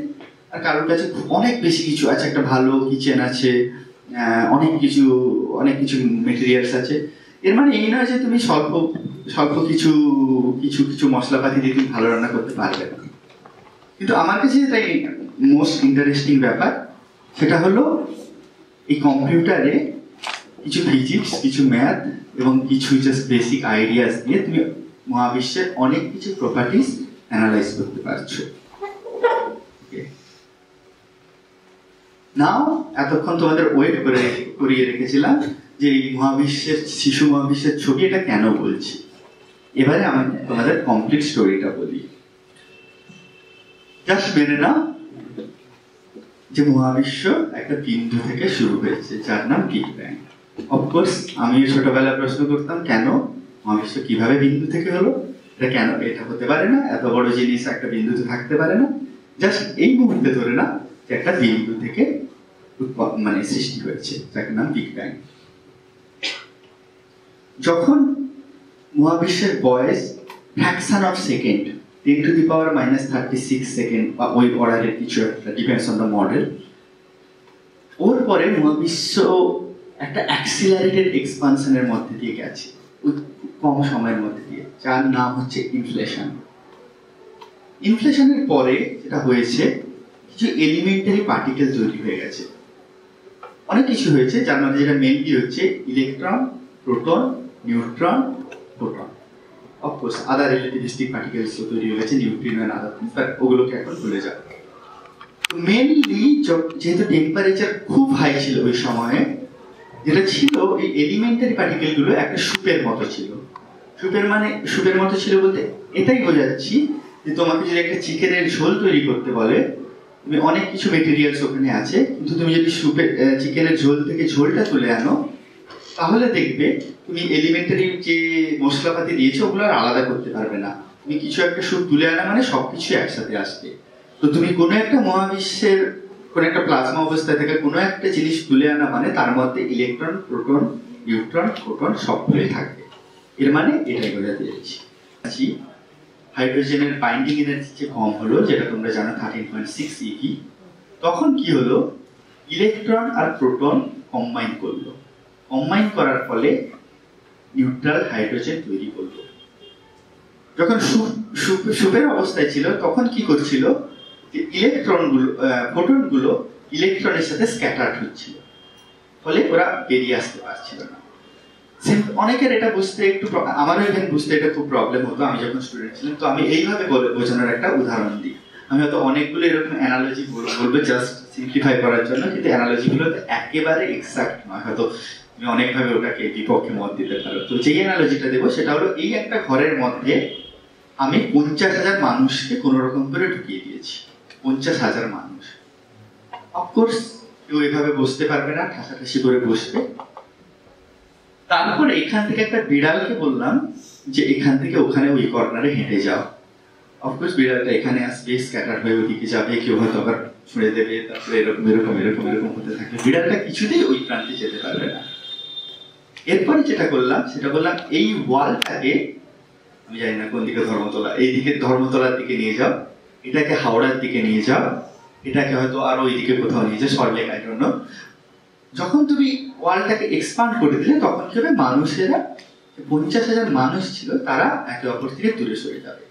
আর কারোর কাছে অনেক বেশি কিছু আছে, একটা ভালো কিচেন আছে, অনেক কিছু মেটেরিয়ালস আছে। এর মানে এই নয় যে তুমি স্বল্প কিছু মশলাপাতি দিয়ে তুমি ভালো রান্না করতে পারবে না। কিন্তু আমার কাছে যেটাই মোস্ট ইন্টারেস্টিং ব্যাপার, সেটা হলো এই কম্পিউটারে কিছু ফিজিক্স, কিছু ম্যাথ এবং কিছু জাস্ট বেসিক আইডিয়াস দিয়ে তুমি মহাবিশ্বের অনেক কিছু প্রপার্টিস অ্যানালাইজ করতে পারছো। নাও এতক্ষণ তোমাদের ওয়েট করিয়ে রেখেছিলাম যে এই শিশু মহাবিশ্বের ছবি, এটা কেন বলছি। এবারে আমি তোমাদের কমপ্লিট স্টোরিটা বলি। জাস্ট মেনে নাও যে মহাবিশ্ব একটা বিন্দু থেকে শুরু হয়েছে, যার নাম বিগ ব্যাং। অফকোর্স আমি ছোটবেলায় প্রশ্ন করতাম, কেন মহাবিশ্ব কিভাবে বিন্দু থেকে হলো, এটা কেন, এটা হতে পারে না, এত বড় জিনিস একটা বিন্দুতে থাকতে পারে না। জাস্ট এই মুহূর্তে ধরে না যে একটা বিন্দু থেকে মানে সৃষ্টি হয়েছে, যার নাম বিগ ব্যাং। যখন মহাবিশ্বের বয়স ফ্র্যাকশন অফ সেকেন্ড, 10⁻⁻36 সেকেন্ড বা ওই অর্ডারের কিছু একটা, ডিপেন্ডস অন দ্য মডেল, ওর পরে মহাবিশ্ব একটা অ্যাক্সিলারেটেড এক্সপানশনের মধ্যে দিয়ে গেছে, কম সময়ের মধ্যে দিয়ে, যার নাম হচ্ছে ইনফ্লেশন। ইনফ্লেশনের পরে যেটা হয়েছে, কিছু এলিমেন্টারি পার্টিকেল তৈরি হয়ে গেছে, অনেক কিছু হয়েছে, যার মধ্যে যেটা মেইনলি হচ্ছে electron, proton, neutron, proton. Of course other relativistic particles তৈরি হয়ে গেছে, neutrino and other things, but ওগুলোকে এখন ভুলে যাও। মেইনলি যেহেতু টেম্পারেচার খুব হাই ছিল ওই সময়ে, যেটা ছিল এই এলিমেন্টারি পার্টিকেলগুলো একটা সুপের মতো ছিল। সুপের মতো ছিল বলতে এটাই বোঝাচ্ছি যে তোমাকে যদি একটা চিকেনের ঝোল তৈরি করতে বলে, তুমি অনেক কিছু মেটেরিয়ালস ওখানে আছে, কিন্তু তুমি যদি চিকেনের ঝোল থেকে ঝোলটা তুলে আনো, তাহলে দেখবে তুমি এলিমেন্টারি যে মশলাপাতি দিয়েছো ওগুলো আর আলাদা করতে পারবে না। তুমি কিছু একটা স্যুপ তুলে আনা মানে সবকিছু একসাথে আসবে। তো তুমি কোনো একটা মহাবিশ্বের কোনো একটা প্লাজমা অবস্থায় থেকে কোনো একটা জিনিস তুলে আনা মানে তার মধ্যে ইলেকট্রন, প্রোটন, নিউট্রন, প্রোটন সবগুলোই থাকবে। এর মানে এটাই বোঝাতে যাচ্ছি। আছি হাইড্রোজেনের বাইন্ডিং এনার্জি কম হলো, যেটা তোমরা জানো 13.6 eV। তখন কি হলো, ইলেকট্রন আর প্রোটন কম্বাইন করলো, কম্বাইন করার ফলে নিউট্রাল হাইড্রোজেন তৈরি করলো। যখন সুপের অবস্থায় ছিল তখন কি করছিল, ইলেকট্রনগুলো প্রোটনগুলো ইলেকট্রনের সাথে স্ক্যাটার্ড হচ্ছিল, ফলে ওরা বেরিয়ে আসতে পারছিল না। অনেকের এটা বুঝতে একটু, আমারও এখানে বুঝতে এটা খুব প্রবলেম হতো আমি যখন স্টুডেন্ট ছিলাম। তো আমি এইভাবে বোঝানোর একটা উদাহরণ দিই। আমি হয়তো অনেকগুলো এরকম অ্যানালজি বলবো জাস্ট সিম্পলিফাই করার জন্য, কিন্তু অ্যানালজিগুলো একেবারে এক্সাক্ট নয়, হয়তো তুমি অনেকভাবে ওটাকে বিপক্ষে মত দিতে পারো। তো যেই অ্যানালজিটা দেবো সেটা হলো, এই একটা ঘরের মধ্যে আমি 50,000 মানুষকে কোন রকম করে ঢুকিয়ে দিয়েছি। 50,000 মানুষ, অফকোর্স কেউ এভাবে বসতে পারবে না, ঠাসাঠাসি করে বসবে। তারপরে এখান থেকে একটা বিড়ালকে বললাম যে এখান থেকে ওখানে ওই কর্নারে হেঁটে যাও। অফকোর্স বিড়ালটা এখানে আসবে, স্ক্যাটার হয়ে ওইদিকে যাবে, কেউ হয়তো আবার ছুঁড়ে দেবে, তারপরে এরকম এরকম এরকম এরকম হতে থাকে। বিড়ালটা কিছুতেই ওই প্রান্তে যেতে পারবে না। এরপরে যেটা করলাম সেটা বললাম, এই ওয়ালটাকে, আমি জানি না কোন দিকে ধর্মতলা, এইদিকে ধর্মতলার দিকে নিয়ে যাও, এটাকে হাওড়ার দিকে নিয়ে যাও, এটাকে হয়তো আরো ওইদিকে কোথাও নিয়ে যাও, সল্টলেক, আই ডোন্ট নো। যখন তুমি ওয়ালটাকে এক্সপান্ড করে দিলে তখন কি হবে, মানুষেরা 50,000 মানুষ ছিল তারা একে অপর থেকে দূরে সরে যাবে।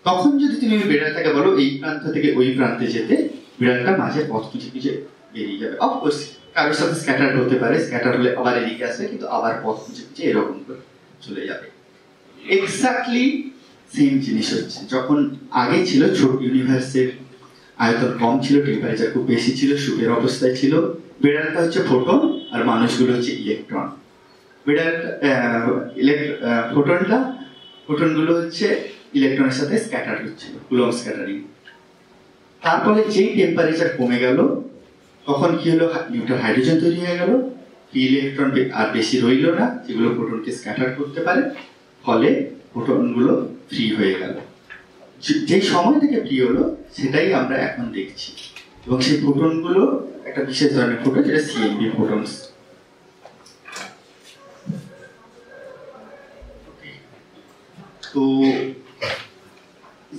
তখন যদি তুমি বিড়ালটাকে বলো এই প্রান্ত থেকে ওই প্রান্তে যেতে, বিড়ালটা মাঝে পথ খুঁজে খুঁজে বেরিয়ে যাবে। অফকোর্স কারোর সাথে স্ক্যাটার হতে পারে, স্ক্যাটার হলে আবার এদিকে আসবে, কিন্তু আবার পথ খুঁজে খুঁজে এরকম করে চলে যাবে। এক্স্যাক্টলি সেম জিনিস হচ্ছে। যখন আগে ছিল ছোট ইউনিভার্সের আয়তন কম ছিল, টেম্পারেচার খুব বেশি ছিল, সুপের অবস্থায় ছিল, বিড়ালটা হচ্ছে ফোটন আর মানুষগুলো হচ্ছে ইলেকট্রন। ফোটনগুলো হচ্ছে ইলেকট্রনের সাথে স্ক্যাটার হচ্ছিল, কুলম্ব স্ক্যাটারিং। তারপরে যেই টেম্পারেচার কমে গেল তখন কি হলো, নিউট্রাল হাইড্রোজেন তৈরি হয়ে গেল, ইলেকট্রন আর বেশি রইল না যেগুলো ফোটনকে স্ক্যাটার করতে পারে, ফলে ফোটনগুলো ফ্রি হয়ে গেল। যে সময় থেকে ফ্রি হলো সেটাই আমরা এখন দেখছি, এবং সেই ফোটনগুলো একটা বিশেষ ধরনের ফোটন, যেটা সিএমবি ফোটনস। তো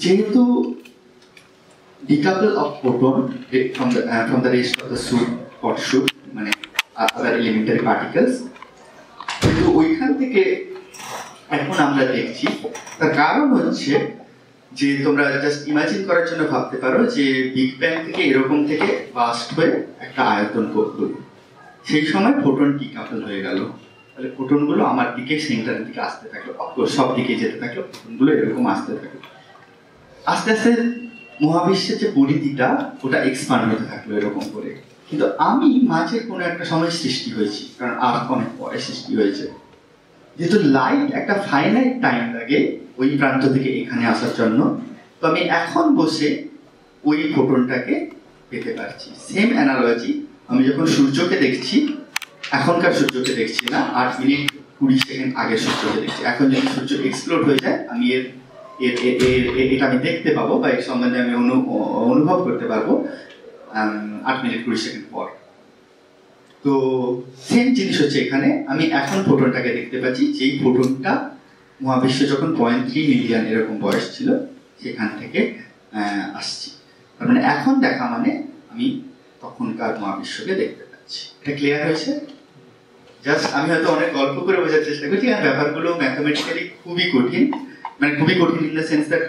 যেহেতু decouple of photon from the rest of the soup or soup, মানে other elementary particles, কিন্তু ওইখান থেকে এখন আমরা দেখছি। তার কারণ হচ্ছে যে তোমরা জাস্ট ইমাজিন করার জন্য ভাবতে পারো যে বিগ ব্যাং থেকে এরকম থেকে বাস্ট হয়ে একটা আয়তন করলো, সেই সময় ফোটন ডিকাপল হয়ে গেল, তাহলে ফোটনগুলো আমার দিকে সেন্টারের দিকে আসতে থাকলো, সব দিকে যেতে থাকলো, ফোটনগুলো এরকম আসতে থাকলো। আস্তে আস্তে মহাবিশ্বের যে পরিধিটা ওটা এক্সপান্ড হতে থাকলো এরকম করে। কিন্তু আমি মাঝে কোনো একটা সময় সৃষ্টি হয়েছি, কারণ আর্থ অনেক পরে সৃষ্টি হয়েছে। যেহেতু লাইট একটা ফাইনাইট টাইম লাগে ওই প্রান্ত থেকে এখানে আসার জন্য, তো আমি এখন বসে ওই ফোটনটাকে পেতে পারছি। সেম অ্যানালজি, আমি যখন সূর্যকে দেখছি, এখনকার সূর্যকে দেখছি না, 8 মিনিট 20 সেকেন্ড আগের সূর্যকে দেখছি। এখন যদি সূর্য এক্সপ্লোড হয়ে যায়, আমি এটা আমি দেখতে পাবো বা এর সম্বন্ধে আমি অনুভব করতে পারবো 8 মিনিট 20 সেকেন্ড পর। তো সেম জিনিস হচ্ছে এখানে, আমি এখন ফোটনটাকে দেখতে পাচ্ছি, যেই ফোটনটা মহাবিশ্ব যখন 0.3 মিলিয়ন এরকম বয়স ছিল সেখান থেকে আসছি। তার মানে এখন দেখা মানে আমি তখনকার মহাবিশ্বকে দেখতে পাচ্ছি। এটা ক্লিয়ার হয়েছে? জাস্ট আমি হয়তো অনেক গল্প করে বোঝার চেষ্টা করছি, আর ব্যাপারগুলো ম্যাথমেটিক্যালি খুবই কঠিন, মানে খুবই কঠিন ইন দ্য সেন্স দ্যাট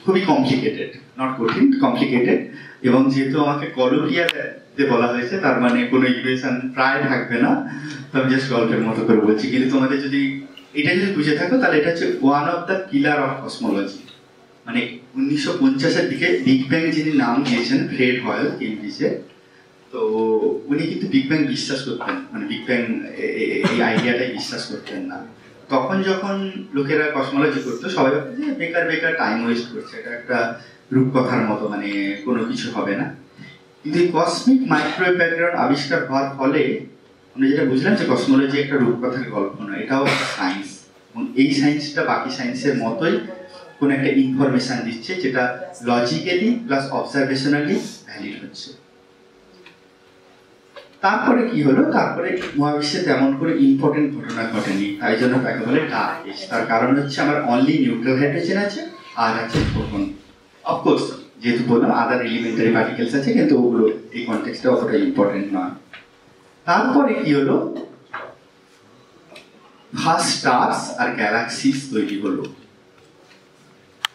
খুবই কমপ্লিকেটেড, নট কঠিন, কমপ্লিকেটেড। এবং যেহেতু আমাকে কলোকিয়াতে বলা হয়েছে, তার মানে কোনো ইকুয়েশন প্রায় থাকবে না, তো আমি জাস্ট গল্পের মতো করে বলছি। কিন্তু তোমাদের যদি এটা যদি বুঝে থাকো, তাহলে এটা হচ্ছে one of the pillar of cosmology. মানে 1950-এর দিকে বিগ ব্যাং যিনি নাম দিয়েছেন, ফ্রেড হয়েল, কেমব্রিজে, তো উনি কিন্তু বিগ ব্যাং বিশ্বাস করতেন, মানে বিগ ব্যাং এই আইডিয়াটাই বিশ্বাস করতেন না। তখন যখন লোকেরা কসমোলজি করতো, সবাই ভাবতো যে বেকার বেকার টাইম ওয়েস্ট করছে, এটা একটা রূপকথার মতো, মানে কোনো কিছু হবে না। কিন্তু এই কসমিক মাইক্রোওয়েভ ব্যাকগ্রাউন্ড আবিষ্কার হওয়ার ফলে আমরা যেটা বুঝলাম যে কসমোলজি একটা রূপকথার গল্প নয়, এটাও সায়েন্স, এবং এই সায়েন্সটা বাকি সায়েন্সের মতোই কোনো একটা ইনফরমেশন দিচ্ছে, যেটা লজিক্যালি প্লাস অবজারভেশনালি ভ্যালিড হচ্ছে। তারপরে কি হলো, তারপরে মহাবিশ্বে তেমন করে ইম্পর্টেন্ট ঘটনা ঘটেনি, তাই জন্য তাকে বলে ডার্ক এজ। তার কারণ হচ্ছে আমার অনলি নিউট্রাল হাইড্রোজেন আছে আর আছে ফোটন। অফকোর্স যেহেতু বললাম আদার এলিমেন্টারি পার্টিকেলস আছে, কিন্তু ওগুলো এই কনটেক্সটে অতটা ইম্পর্টেন্ট নয়। তারপরে কি হলো, ফার্স্ট স্টার্স আর গ্যালাক্সিস তৈরি হলো।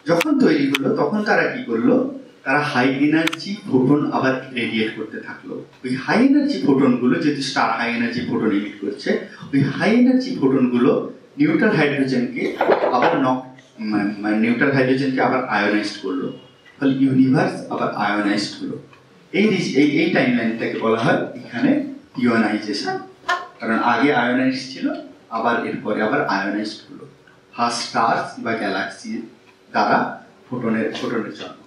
যখন তৈরি হলো তখন তারা কি করলো, তারা হাই এনার্জি ফোটন আবার রেডিয়েট করতে থাকলো। ওই হাই এনার্জি ফোটনগুলো, যেহেতু star high energy photon emit করছে, ওই হাই এনার্জি ফোটনগুলো নিউট্রাল হাইড্রোজেনকে আবার নিউট্রাল হাইড্রোজেনকে আবার আয়োনাইজড করলো। ফলে ইউনিভার্স আবার আয়োনাইজড হলো। এই টাইমলাইনটাকে বলা হয় এখানে ইওনাইজেশন। কারণ আগে আয়োনাইজড ছিল, আবার এরপরে আবার আয়োনাইজড হলো। ফার্স্ট স্টার্স বা গ্যালাক্সির দ্বারা ফোটনের জন্ম।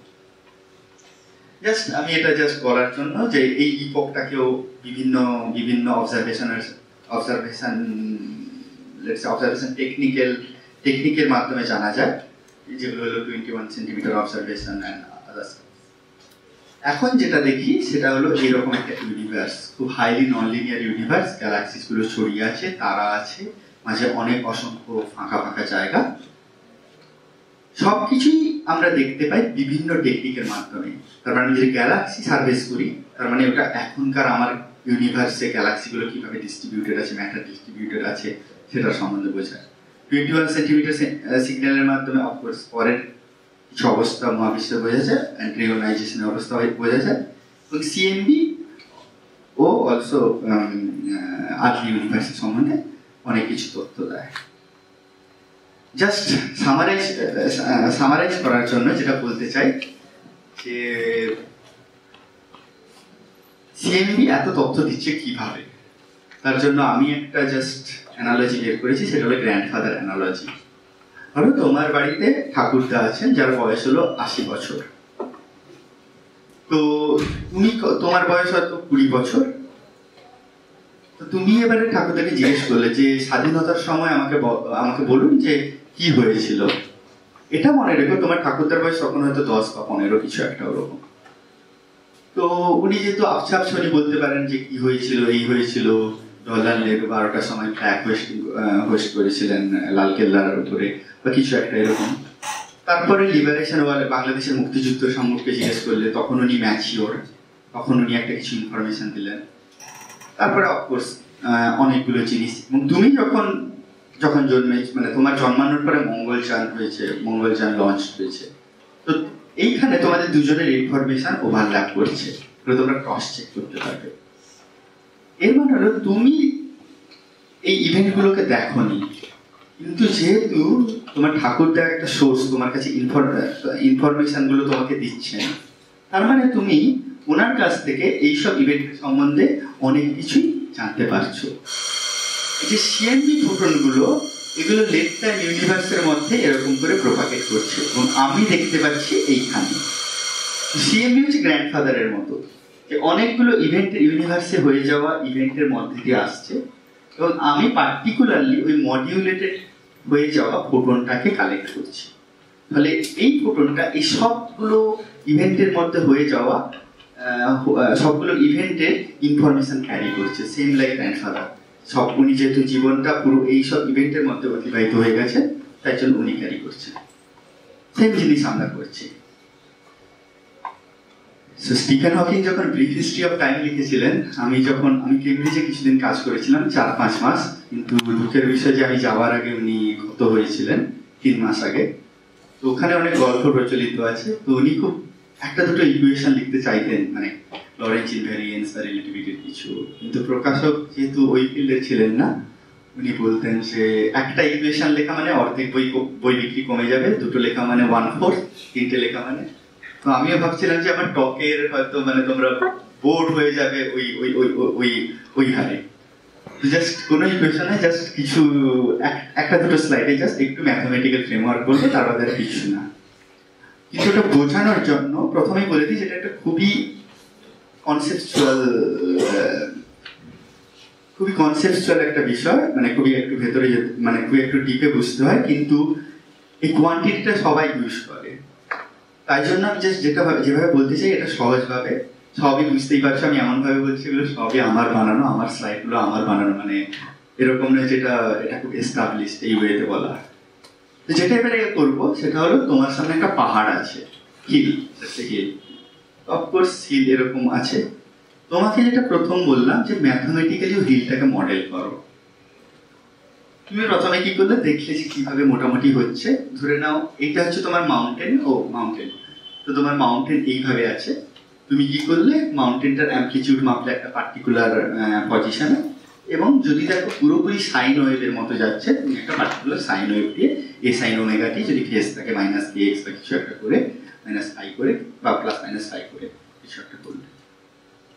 জাস্ট আমি এটা জাস্ট বলার জন্য যে এই ইপকটাকেও বিভিন্ন অবজারভেশন টেকনিকের মাধ্যমে জানা যায়, যেগুলো হলো 21 সেন্টিমিটার অবজারভেশন অ্যান্ড আদার্স। এখন যেটা দেখি সেটা হলো এইরকম একটা ইউনিভার্স, খুব highly non linear universe, galaxies গুলো ছড়িয়ে আছে, তারা আছে, মাঝে অনেক অসংখ্য ফাঁকা ফাঁকা জায়গা। সবকিছুই আমরা দেখতে পাই বিভিন্ন টেকনিকের মাধ্যমে। তার মানে যদি গ্যালাক্সি সার্ভেস করি, তার মানে ওটা এখনকার আমার ইউনিভার্সে গ্যালাক্সিগুলো কিভাবে ডিস্ট্রিবিউটেড আছে, ম্যাটার ডিস্ট্রিবিউটেড আছে, সেটার সম্বন্ধে বোঝায়। 21 সেন্টিমিটার সিগন্যালের মাধ্যমে অফকোর্স পরের কিছু অবস্থা মহাবিশ্বে বোঝা যায়, অ্যান্ট্রিওনাইজেশনের অবস্থা বোঝা যায়, এবং সিএমবি ও অলসো আর্লি ইউনিভার্সের সম্বন্ধে অনেক কিছু তথ্য দেয়। জাস্ট সামারাইজ করার জন্য যেটা বলতে চাই যে সিএমবি এত তথ্য দিচ্ছে কিভাবে, তার জন্য আমি একটা জাস্ট অ্যানালজি বের করেছি, সেটা হলো গ্র্যান্ডফাদার অ্যানালজি। ধরো তোমার বাড়িতে ঠাকুরদা আছেন যার বয়স হলো 80 বছর, তো তোমার বয়স হয়তো 20 বছর। তো তুমি এবারে ঠাকুরদাকে জিজ্ঞেস করলে যে স্বাধীনতার সময় আমাকে বলুন যে কি হয়েছিল। এটা মনে রেখো তোমার ঠাকুরদার বয়স তখন হয়তো 10 বা 15 কিছু একটা ওরকম। তো উনি যেহেতু আপসাপসরি বলতে পারেন যে কি হয়েছিল, এই হয়েছিল, ডলার লেক 12টার সময় ফ্ল্যাগ হোস্ট করেছিলেন লালকেল্লার উপরে বা কিছু একটা এরকম। তারপরে লিবারেশন ওয়ার বাংলাদেশের মুক্তিযুদ্ধ সম্পর্কে জিজ্ঞেস করলে তখন উনি ম্যাচিওর, তখন উনি একটা কিছু ইনফরমেশন দিলেন। তারপরে অফকোর্স অনেকগুলো জিনিস, এবং তুমি যখন জন্মে, মানে তোমার জন্মানোর পরে মঙ্গলযান হয়েছে, মঙ্গলযান লঞ্চ হয়েছে, তো এইখানে তোমাদের দুজনের ইনফরমেশন ওভারল্যাপ করছে, তোমরা ক্রস চেক করতে পারবে। এর মানে হলো তুমি এই ইভেন্টগুলোকে দেখোনি, কিন্তু যেহেতু তোমার ঠাকুরদা একটা সোর্স তোমার কাছে ইনফরমেশন গুলো তোমাকে দিচ্ছেন, তার মানে তুমি ওনার কাছ থেকে এইসব ইভেন্টের সম্বন্ধে অনেক কিছুই জানতে পারছো। এই যে সিএমবি ফোটনগুলো, এগুলো লেট টাইম ইউনিভার্সের মধ্যে এরকম করে প্রপাগেট করছে, এবং আমি দেখতে পাচ্ছি এইখানে সিএমবি হচ্ছে গ্র্যান্ডফাদারের মতো, যে অনেকগুলো ইভেন্টের ইউনিভার্সে হয়ে যাওয়া ইভেন্টের মধ্যে দিয়ে আসছে, এবং আমি পার্টিকুলারলি ওই মডিউলেটেড হয়ে যাওয়া ফোটনটাকে কালেক্ট করছি। ফলে এই ফোটনটা এই সবগুলো ইভেন্টের মধ্যে হয়ে যাওয়া সবগুলো ইভেন্টের ইনফরমেশন ক্যারি করছে, সেম লাইক গ্র্যান্ডফাদার। উনি যেহেতু জীবনটা পুরো এইসব ইভেন্টের মধ্যে অতিবাহিত হয়ে গেছে, তাই জন্য উনি ক্যারি করছেন। সেম জিনিস আমরা করছি। স্টিফেন হকিং যখন ব্রিফ হিস্ট্রি অফ টাইম লিখেছিলেন, আমি কেমব্রিজে কিছুদিন কাজ করেছিলাম, 4-5 মাস, কিন্তু দুঃখের বিষয় যে আমি যাওয়ার আগে উনি গত হয়েছিলেন 3 মাস আগে। তো ওখানে অনেক গল্প প্রচলিত আছে। তো উনি খুব একটা দুটো ইকুয়েশন লিখতে চাইতেন, মানে লরেন্জ ইনভ্যারিয়েন্স বা রিলেটিভিটির কিছু, কিন্তু প্রকাশক যেহেতু ওই ফিল্ডে ছিলেন না, উনি বলতেন যে একটা ইকুয়েশন লেখা মানে অর্ধেক বই বিক্রি কমে যাবে, দুটো লেখা মানে 1/4, তিনটে লেখা মানে। তো আমিও ভাবছিলাম যে আমার টকের হয়তো মানে তোমরা বোর্ড হয়ে যাবে ওই হারে। জাস্ট কোনো ইকুয়েশনে জাস্ট কিছু একটা দুটো স্লাইডে জাস্ট একটু ম্যাথমেটিক্যাল ফ্রেমওয়ার্ক বলবো, তার বাদে আর কিছু না। কিন্তু এটা বোঝানোর জন্য প্রথমেই বলে দিই যেটা একটা খুবই কনসেপচুয়াল একটা বিষয়, মানে খুবই একটু ভেতরে মানে খুবই একটু ডিপে বুঝতে হয়, কিন্তু এই কোয়ান্টিটিটা সবাই ইউজ করে। তাই জন্য আমি জাস্ট যেভাবে বলতে চাই এটা সহজভাবে সবই বুঝতেই পারছো আমি এমন ভাবে বলছি এগুলো সবই আমার বানানো, আমার স্লাইডগুলো আমার বানানো, মানে এরকম নয় যেটা এটা খুব এস্টাবলিশড এই ওয়েতে বলা। তো যেটা এবারে করবো সেটা হলো তোমার সামনে একটা পাহাড় আছে, হিল, হিল, অফকোর্স হিল এরকম আছে। তোমাকে যেটা প্রথম বললাম যে ম্যাথমেটিক্যালি হিলটাকে মডেল করো। তুমি প্রথমে কি করলে দেখলে যে কিভাবে মোটামুটি হচ্ছে। ধরে নাও এটা হচ্ছে তোমার মাউন্টেন, মাউন্টেন, তো তোমার মাউন্টেন এইভাবে আছে। তুমি কি করলে মাউন্টেনটার অ্যামপ্লিটিউড মাপলে একটা পার্টিকুলার পজিশনে, এবং যদি দেখো পুরোপুরি সাইন ওয়েভের মতো যাচ্ছে তুমি একটা পার্টিকুলার সাইন ওয়েভ দিয়ে এ সাইন ওমেগাটি যদি ফেস থাকে মাইনাস কে এক্স বা কিছু একটা করে মাইনাস আই করে বা প্লাস মাইনাস আই করে কিছু একটা করলে,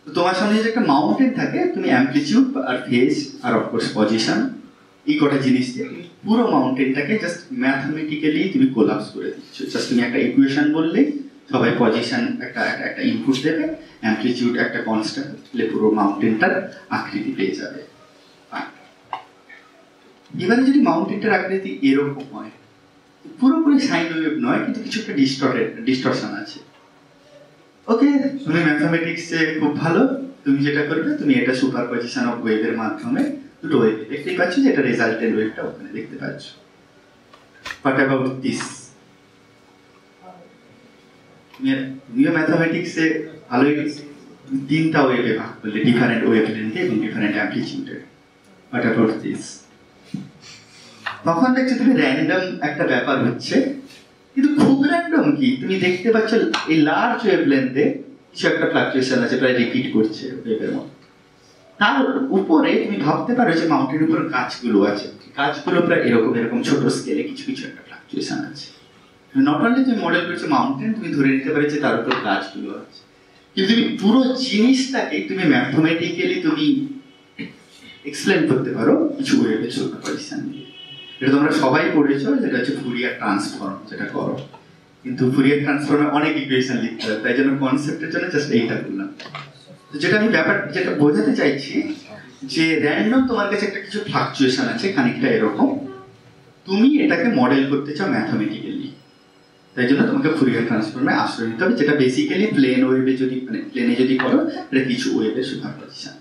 তো তোমার সামনে যদি একটা মাউন্টেন থাকে তুমি অ্যামপ্লিটিউড আর ফেস আর অফকোর্স পজিশন এই কটা জিনিস দিয়ে তুমি পুরো মাউন্টেনটাকে জাস্ট ম্যাথমেটিক্যালি তুমি কোলাপস করে দিচ্ছ। জাস্ট তুমি একটা ইকুয়েশন বললে সবাই পজিশন একটা ইনপুট দেবে, অ্যামপ্লিটিউড একটা কনস্ট্যান্ট দিলে পুরো মাউন্টেনটার আকৃতি পেয়ে যাবে। এবারে যদি মাউন্টেনটার আকৃতি এরকম হয়, পুরোপুরি সাইন ওয়েভ নয় কিন্তু কিছু একটা ডিস্টরশন আছে, ওকে তুমি ম্যাথমেটিক্সে খুব ভালো, তুমি যেটা করবে তুমি এটা সুপারপজিশন অফ ওয়েভের মাধ্যমে দুটো ওয়েভ দেখতেই পাচ্ছ যে এটা রেজাল্টেন্ট ওয়েভটা ওখানে দেখতে পাচ্ছ। What about this? তুমিও ম্যাথমেটিক্সে ভালোই তিনটা ওয়েভে ভাগ করলে, ডিফারেন্ট ওয়েভ লেন্থে এবং ডিফারেন্ট অ্যামপ্লিটিউডে। What about this? তখন দেখছো তুমি র্যান্ডম একটা ব্যাপার হচ্ছে, কিন্তু খুব র্যান্ডম কি, তুমি দেখতে পাচ্ছ এই লার্জ ওয়েভ লেন্থে কিছু একটা ফ্লাকচুয়েশন আছে, প্রায় রিপিট করছে ওয়েভের মতো। তার উপরে তুমি ভাবতে পারো যে মাউন্টেনের উপর গাছগুলো আছে, গাছগুলো প্রায় এরকম এরকম ছোট স্কেলে কিছু কিছু একটা ফ্লাকচুয়েশন আছে। নট অনলি তুমি মডেল করছো মাউন্টেন, তুমি ধরে নিতে পারো যে তার উপর গাছগুলো আছে, কিন্তু তুমি পুরো জিনিসটাকে তুমি ম্যাথমেটিক্যালি তুমি এক্সপ্লেন করতে পারো কিছু ওয়েভের সুপারপজিশন দিয়ে। এটা তোমরা সবাই পড়েছো, যেটা হচ্ছে ফুরিয়ার ট্রান্সফর্ম, যেটা করো। কিন্তু ফুরিয়ার ট্রান্সফর্মে অনেক ইকুয়েশন লিখতে হয়, তাই জন্য কনসেপ্টের জন্য জাস্ট এইটা করলাম। যেটা আমি ব্যাপার যেটা বোঝাতে চাইছি যে র্যান্ডম তোমার কাছে একটা কিছু ফ্লাকচুয়েশন আছে খানিকটা এরকম, তুমি এটাকে মডেল করতে চাও ম্যাথমেটিক্যালি, তাই জন্য তোমাকে ফুরিয়ার ট্রান্সফর্মে আশ্রয় নিতে হবে, যেটা বেসিক্যালি প্লেন ওয়েভে যদি মানে প্লেনে যদি করো এটা কিছু ওয়েভের সুপারপজিশন।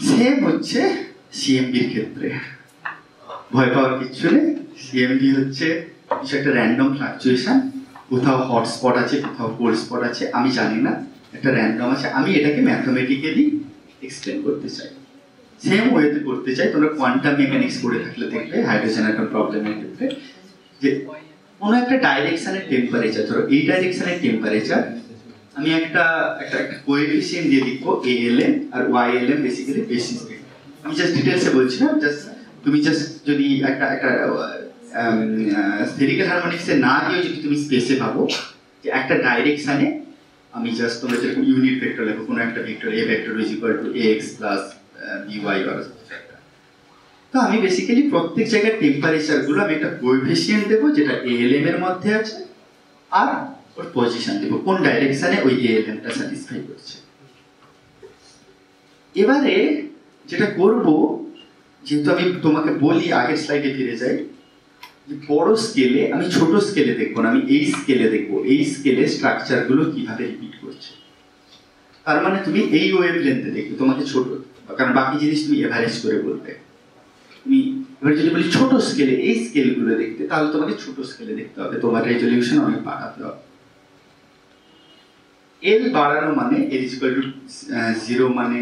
সেম হচ্ছে সিএমবির ক্ষেত্রে, ভয় পাওয়ার কিছু নেই। সিএমবি হচ্ছে কিছু একটা র্যান্ডম ফ্লাকচুয়েশন, কোথাও হটস্পট আছে কোথাও কোল্ড স্পট আছে আমি জানি না, একটা র্যান্ডম আছে, আমি এটাকে ম্যাথমেটিক্যালি এক্সপ্লেন করতে চাই, সেম ওয়েতে করতে চাই। তোমরা কোয়ান্টাম মেকানিক্স পড়ে থাকলে দেখবে হাইড্রোজেন অ্যাটম প্রবলেমের ক্ষেত্রে যে কোনো একটা ডাইরেকশনের টেম্পারেচার, ধরো এই ডাইরেকশনের টেম্পারেচার আমি একটা কোএফিসিয়েন্ট দিয়ে লিখবো ALM আর YLM, বেসিক্যালি বেসিস। আমি জাস্ট ডিটেলসে বলছি না, জাস্ট তুমি জাস্ট যদি একটা স্ফেরিক্যাল হারমোনিক্সে না দিয়ে যদি তুমি স্পেসে ভাবো যে একটা ডাইরেকশনে আমি জাস্ট তোমরা যেরকম ইউনিট ভেক্টর লেখো, কোনো একটা vector A vector is equal to AX plus BY আর তো আমি বেসিক্যালি প্রত্যেক জায়গায় টেম্পারেচার গুলো আমি একটা কোএফিসিয়েন্ট দেবো যেটা ALM এর মধ্যে আছে, আর ওর পজিশন দেবো কোন ডাইরেকশনে ওই ALM টা স্যাটিসফাই করছে। এবারে যেটা করব, যেহেতু আমি তোমাকে বলি আগের স্লাইডে ফিরে যাই, যে বড় স্কেলে আমি ছোট স্কেলে দেখবো না, আমি এই স্কেলে দেখবো, এই স্কেলে স্ট্রাকচার গুলো কিভাবে রিপিট করছে। তার মানে তুমি এই ওয়েভ লেন্থে দেখবে, তোমাকে ছোট, কারণ বাকি জিনিস তুমি এভারেজ করে বলবে। তুমি এবার যদি বলি ছোট স্কেলে এই স্কেল গুলো দেখতে, তাহলে তোমাকে ছোট স্কেলে দেখতে হবে, তোমার রেজলিউশন অনেক বাড়াতে হবে। L বাড়ানো মানে L is equal to 0 মানে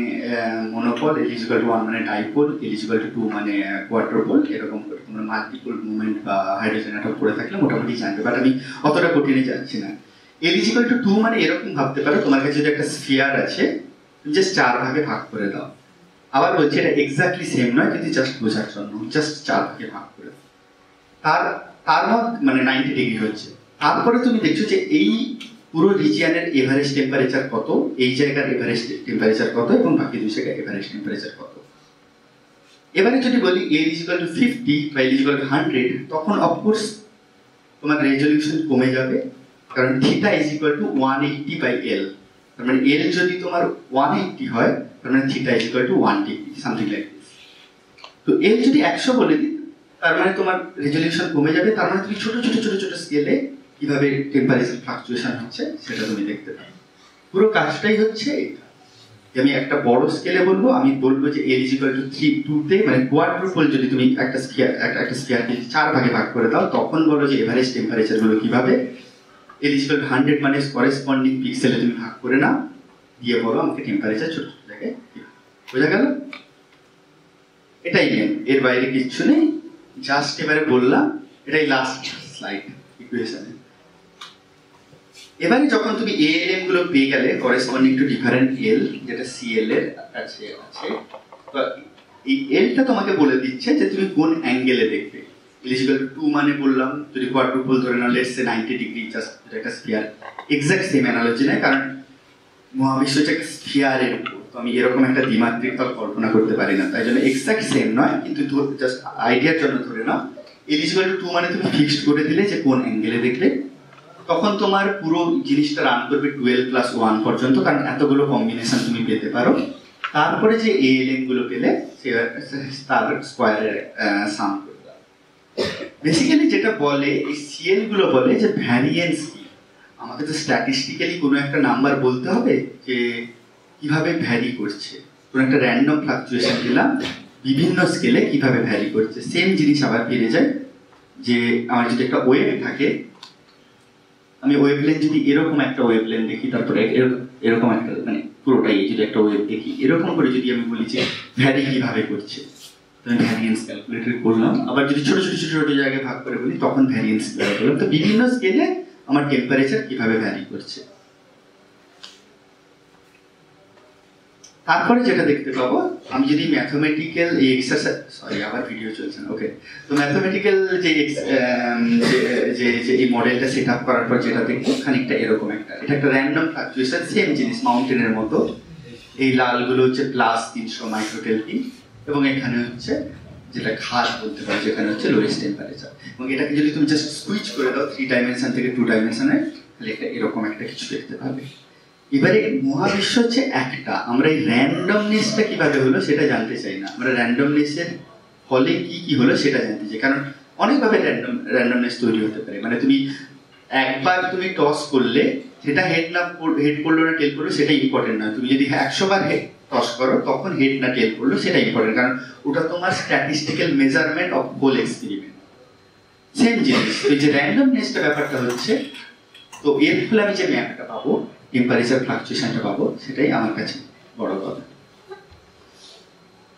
মনোপল, L is equal to 1 মানে dipole, L is equal to 2 মানে কোয়াড্রোপল, এরকম করে তোমরা মাল্টিপল মুভমেন্ট বা হাইড্রোজেন অ্যাটম পড়ে থাকলে মোটামুটি জানবে, বাট আমি অতটা কঠিনে যাচ্ছি না। L is equal to 2 মানে এরকম ভাবতে পারো তোমার কাছে যদি একটা স্ফিয়ার আছে, তুমি জাস্ট 4 ভাগে ভাগ করে দাও। আবার বলছি এটা এক্স্যাক্টলি সেম নয়, কিন্তু জাস্ট বোঝার জন্য জাস্ট 4 ভাগে ভাগ করে দাও, তার মধ্যে মানে 90 ডিগ্রি হচ্ছে। তারপরে তুমি দেখছো যে এই পুরো রিজিয়নের এভারেজ টেম্পারেচার কত, এই জায়গার এভারেজ টেম্পারেচার কত, এবং বাকি দুই জায়গার এভারেজ টেম্পারেচার কত। এবারে যদি বলি L is equal to 50 বা L is equal to 100, তখন অফকোর্স তোমার রেজলিউশন কমে যাবে, কারণ theta is equal to 180 by L। তার মানে L যদি তোমার 180 হয়, তার মানে theta is equal to 1 degree, something like this. তো L যদি 100 বলে দিই, তার মানে তোমার রেজলিউশন কমে যাবে, তার মানে তুমি ছোট ছোট ছোট ছোট স্কেলে কিভাবে টেম্পারেচার ফ্লাকচুয়েশন হচ্ছে সেটা তুমি দেখতে পাবে। পুরো কাজটাই হচ্ছে আমি একটা বড় স্কেলে বলবো, আমি বলবো যে L = 3 মানে কোয়াড্রুপল যদি তুমি একটা স্ফিয়ারকে 4 ভাগে ভাগ করে দাও, তখন বলো যে এভারেজ টেম্পারেচার গুলো কিভাবে। L = 100 মানে করেসপন্ডিং পিক্সেলে তুমি ভাগ করে নাও, দিয়ে বলো আমাকে টেম্পারেচার ছোট ছোট জায়গায়। বোঝা গেল? এটাই মেন, এর বাইরে কিচ্ছু নেই। জাস্ট এবারে বললাম, এটাই লাস্ট স্লাইড ইকুয়েশনে। এবারে যখন তুমি ALM গুলো পেয়ে গেলে করেসপন্ডিং টু ডিফারেন্ট L, যেটা CL এর কাছে আছে, তো এই Lটা তোমাকে বলে দিচ্ছে যে তুমি কোন অ্যাঙ্গেলে দেখবে। L = 2 মানে বললাম, যদি কোয়াড্রুপল ধরে নাও, লেটস সে 90 ডিগ্রি, জাস্ট একটা স্ফিয়ার। এক্সাক্ট সেম অ্যানালজি নয়, কারণ মহাবিশ্ব হচ্ছে একটা স্ফিয়ারের উপর, তো আমি এরকম একটা দ্বিমাত্রিক তল কল্পনা করতে পারি না, তাই জন্য এক্সাক্ট সেম নয়, কিন্তু জাস্ট আইডিয়ার জন্য ধরে নাও L = 2 মানে তুমি ফিক্সড করে দিলে যে কোন অ্যাঙ্গেলে দেখলে। তখন তোমার পুরো জিনিসটা রান করবে 12+1 পর্যন্ত, কারণ এতগুলো কম্বিনেশন তুমি পেতে পারো। তারপরে যে ALM গুলো পেলে তার স্কোয়ারের সাম করবে। বেসিক্যালি যেটা বলে এই CL গুলো বলে যে ভ্যারিয়েন্স কি। আমাকে তো স্ট্যাটিস্টিক্যালি কোনো একটা নাম্বার বলতে হবে যে কিভাবে ভ্যারি করছে। কোনো একটা র্যান্ডম ফ্লাকচুয়েশন দিলাম, বিভিন্ন স্কেলে কিভাবে ভ্যারি করছে। সেম জিনিস আবার ফিরে যায় যে আমার যদি একটা ওয়েভ থাকে, আমি ওয়েভলেন যদি এরকম একটা ওয়েভলেন দেখি, তারপরে এরকম একটা মানে পুরোটাই যদি একটা ওয়েভ দেখি, এরকম করে যদি আমি বলি যে ভ্যারি কিভাবে করছে, আমি ভ্যারিয়েন্স ক্যালকুলেটর করলাম। আবার যদি ছোট ছোট ছোট ছোট জায়গায় ভাগ করে বলি, তখন ভ্যারিয়েন্স ক্যালকুলেট করলাম। তো বিভিন্ন স্কেলে আমার টেম্পারেচার কিভাবে ভ্যারি করছে। তারপরে যেটা দেখতে পাবো, আমি যদি ম্যাথমেটিক্যাল এই এক্সারসাইজ, সরি আবার ভিডিও চলছে না, ওকে। তো ম্যাথমেটিক্যাল যে এই মডেলটা সেট আপ করার পর যেটা দেখবো, খানিকটা এরকম একটা, এটা একটা র্যান্ডম ফ্লাকচুয়েশন, সেম জিনিস মাউন্টেনের মতো। এই লালগুলো হচ্ছে +300 মাইক্রোকেলভিন, এবং এখানে হচ্ছে যেটা খাদ বলতে পারো, যেখানে হচ্ছে লোয়েস্ট টেম্পারেচার। এবং এটাকে যদি তুমি জাস্ট সুইচ করে দাও 3 ডাইমেনশন থেকে 2 ডাইমেনশনে, তাহলে এটা এরকম একটা কিছু দেখতে পাবে। এবারে মহাবিশ্ব হচ্ছে একটা, আমরা এই র্যান্ডমনেসটা কিভাবে হলো সেটা জানতে চাই না, আমরা র্যান্ডমনেসের ফলে কি কি হলো সেটা জানতে চাই। কারণ অনেকভাবে র্যান্ডমনেস তৈরি হতে পারে। মানে তুমি একবার তুমি টস করলে, সেটা হেড করলো না টেল করলো সেটা ইম্পর্টেন্ট নয়। তুমি যদি 100 বার টস করো, তখন হেড না টেল করলো সেটা ইম্পর্টেন্ট, কারণ ওটা তোমার statistical measurement of whole experiment. Same জিনিস, এই যে র্যান্ডমনেসটা ব্যাপারটা হচ্ছে, তো এর ফলে আমি যে ম্যাপটা পাবো, টেম্পারেচার ফ্লাকচুয়েশনটা পাবো, সেটাই আমার কাছে বড় কথা।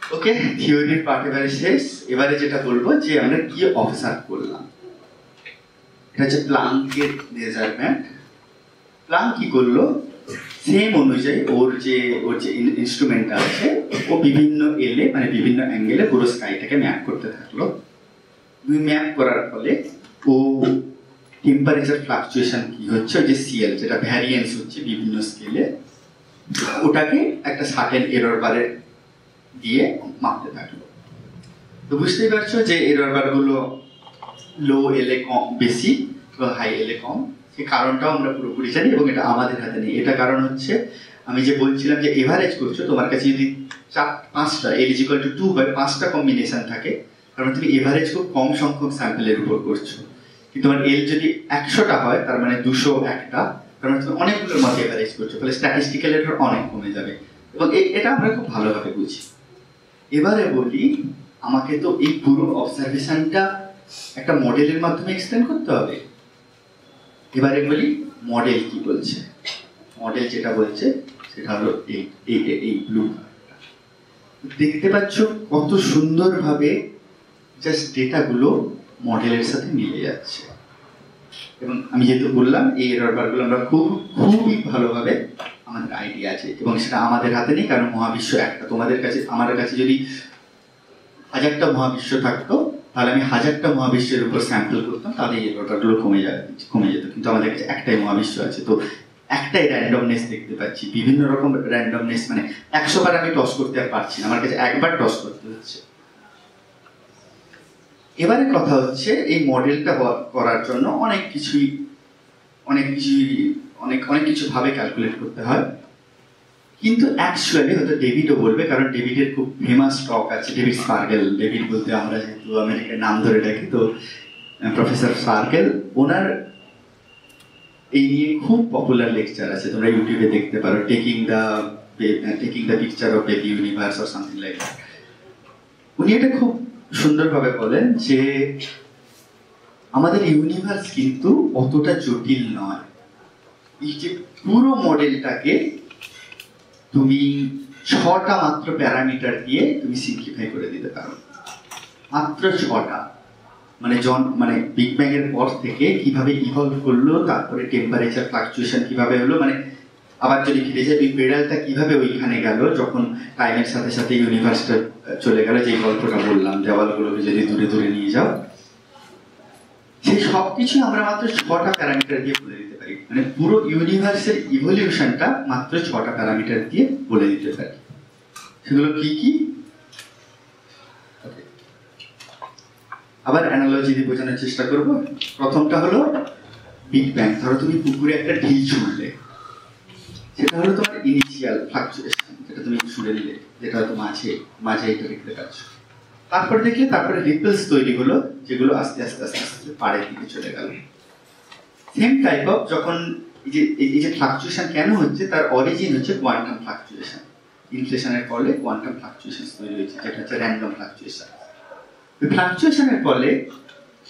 ওকে, থিওরির পার্ট এবারে শেষ। এবারে যেটা বলবো যে আমরা কি অবজার্ভ করলাম, এটা হচ্ছে প্লাঙ্কের মেজারমেন্ট। প্লাঙ্ক কি করলো, সেম অনুযায়ী ওর যে ইনস্ট্রুমেন্টটা আছে, ও বিভিন্ন এলে মানে বিভিন্ন অ্যাঙ্গেলে পুরো স্কাইটাকে ম্যাপ করতে থাকলো। ম্যাপ করার ফলে ও টেম্পারেচার ফ্লাকচুয়েশন কি হচ্ছে, যে CL যেটা ভ্যারিয়েন্স হচ্ছে বিভিন্ন স্কেলে, ওটাকে একটা সার্টেন এরর বারে দিয়ে মাপতে থাকলো। তো বুঝতেই পারছো যে এরর বারগুলো লো এলে কম বেশি, হাই এলে কম। সেই কারণটাও আমরা পুরোপুরি জানি, এবং এটা আমাদের হাতে নেই। এটা কারণ হচ্ছে আমি যে বলছিলাম যে এভারেজ করছো, তোমার কাছে যদি 5টা L = 2 হয়, 5টা কম্বিনেশন থাকে, কারণ তুমি এভারেজ খুব কম সংখ্যক স্যাম্পলের উপর করছো। কিন্তু তোমার L যদি 100টা হয়, তার মানে 201টা, তার মানে তুমি অনেকগুলোর মধ্যে এভারেজ করছো, ফলে স্ট্যাটিস্টিক্যাল এরর অনেক কমে যাবে। এবং এটা আমরা খুব ভালোভাবে বুঝি। এবারে বলি, আমাকে তো এই পুরো অবজারভেশনটা একটা মডেলের মাধ্যমে এক্সপ্লেন করতে হবে। এবারে বলি মডেল কি বলছে। মডেল যেটা বলছে সেটা হলো এই ব্লু। দেখতে পাচ্ছ কত সুন্দরভাবে জাস্ট ডেটাগুলো মডেলের সাথে মিলে যাচ্ছে। এবং আমি যেহেতু বললাম এই এরর বারগুলো আমরা খুবই ভালোভাবে আমাদের আইডিয়া আছে, এবং সেটা আমাদের হাতে নেই, কারণ মহাবিশ্ব একটা। তোমাদের কাছে, আমার কাছে যদি 1000টা মহাবিশ্ব থাকতো, তাহলে আমি 1000টা মহাবিশ্বের উপর স্যাম্পল করতাম, তাহলে এই এরর বারগুলো কমে যেত। কিন্তু আমাদের কাছে একটাই মহাবিশ্ব আছে, তো একটাই র্যান্ডমনেস দেখতে পাচ্ছি। বিভিন্ন রকম র্যান্ডমনেস, মানে 100 বার আমি টস করতে আর পারছি না, আমার কাছে একবার টস করতে হচ্ছে। এবারে কথা হচ্ছে এই মডেলটা করার জন্য অনেক কিছু ভাবে ক্যালকুলেট করতে হয়। কিন্তু অ্যাকচুয়ালি হয়তো ডেভিডও বলবে, কারণ ডেভিডের খুব ফেমাস টক আছে, ডেভিড স্পার্গেল। ডেভিড বলতে আমরা যেহেতু আমেরিকার নাম ধরে ডাকি, তো প্রফেসর স্পার্গেল, ওনার এই নিয়ে খুব পপুলার লেকচার আছে, তোমরা ইউটিউবে দেখতে পারো, taking the picture of baby universe or something like that. উনি এটা খুব সুন্দরভাবে বলেন যে আমাদের ইউনিভার্স কিন্তু অতটা জটিল নয়। এই যে পুরো মডেলটাকে তুমি 6টা মাত্র প্যারামিটার দিয়ে তুমি সিম্পলিফাই করে দিতে পারো, মাত্র 6টা। মানে বিগ ব্যাং এর পর থেকে কিভাবে ইভলভ করলো, তারপরে টেম্পারেচার ফ্লাকচুয়েশন কিভাবে হলো, মানে আবার যদি ফিরে যায় ওই পেডালটা কিভাবে ওইখানে গেল যখন টাইমের সাথে সাথে ইউনিভার্সটা চলে গেল, যে গল্পটা বললাম দেওয়ালগুলোকে যদি দূরে দূরে নিয়ে যাও, সেই সবকিছু আমরা মাত্র 6টা প্যারামিটার দিয়ে বলে দিতে পারি। মানে পুরো ইউনিভার্সের ইভলিউশনটা মাত্র 6টা প্যারামিটার দিয়ে বলে দিতে পারি। সেগুলো কি কি? আবার অ্যানালজি দিয়ে বোঝানোর চেষ্টা করব। প্রথমটা হলো বিগ ব্যাং। ধরো তুমি পুকুরে একটা ঢিল ছুঁড়লে, সেটা হলো তোমার ইনিশিয়াল ফ্লাকচুয়েশন, যেটা তুমি ছুঁড়ে নিলে, যেটা হয়তো মাঝে এটা দেখতে পাচ্ছ। তারপরে রিপলস তৈরি হলো, যেগুলো আস্তে আস্তে আস্তে আস্তে পাড়ের দিকে চলে গেল। সেম টাইপ অফ যখন এই যে ফ্লাকচুয়েশন কেন হচ্ছে, তার অরিজিন হচ্ছে কোয়ান্টাম ফ্লাকচুয়েশন। ইনফ্লেশনের ফলে কোয়ান্টাম ফ্লাকচুয়েশন তৈরি হয়েছে, যেটা হচ্ছে র্যান্ডম ফ্লাকচুয়েশন। ফ্লাকচুয়েশনের ফলে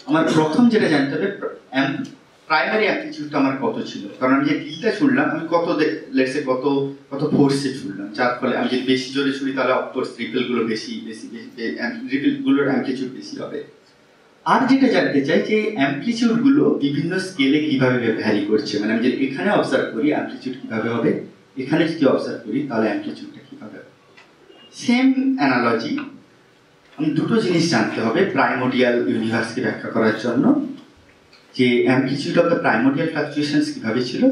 আমার প্রথম যেটা জানতে হবে, প্রাইমারি অ্যামপ্লিটিউডটা আমার কত ছিল। কারণ আমি যে ঢিলটা ছুড়লাম, আমি কত ফোর্সে ছুড়লাম, যার ফলে আমি যদি বেশি জোরে ছুড়ি তাহলে অফকোর্স রিপেলগুলোর অ্যামপ্লিটিউড বেশি হবে। আর যেটা জানতে চাই যে অ্যামপ্লিটিউড গুলো বিভিন্ন স্কেলে কিভাবে ভ্যারি করছে। মানে আমি যদি এখানে অবজার্ভ করি অ্যামপ্লিটিউড কিভাবে হবে, এখানে যদি অবজার্ভ করি তাহলে অ্যামপ্লিটিউডটা কিভাবে হবে। সেম অ্যানালজি, আমি দুটো জিনিস জানতে হবে প্রাইমোডিয়াল ইউনিভার্সকে ব্যাখ্যা করার জন্য, যে অ্যামপ্লিটিউড অফ দ্য প্রাইমোডিয়াল ফ্লাকচুয়েশনস কিভাবে ছিল,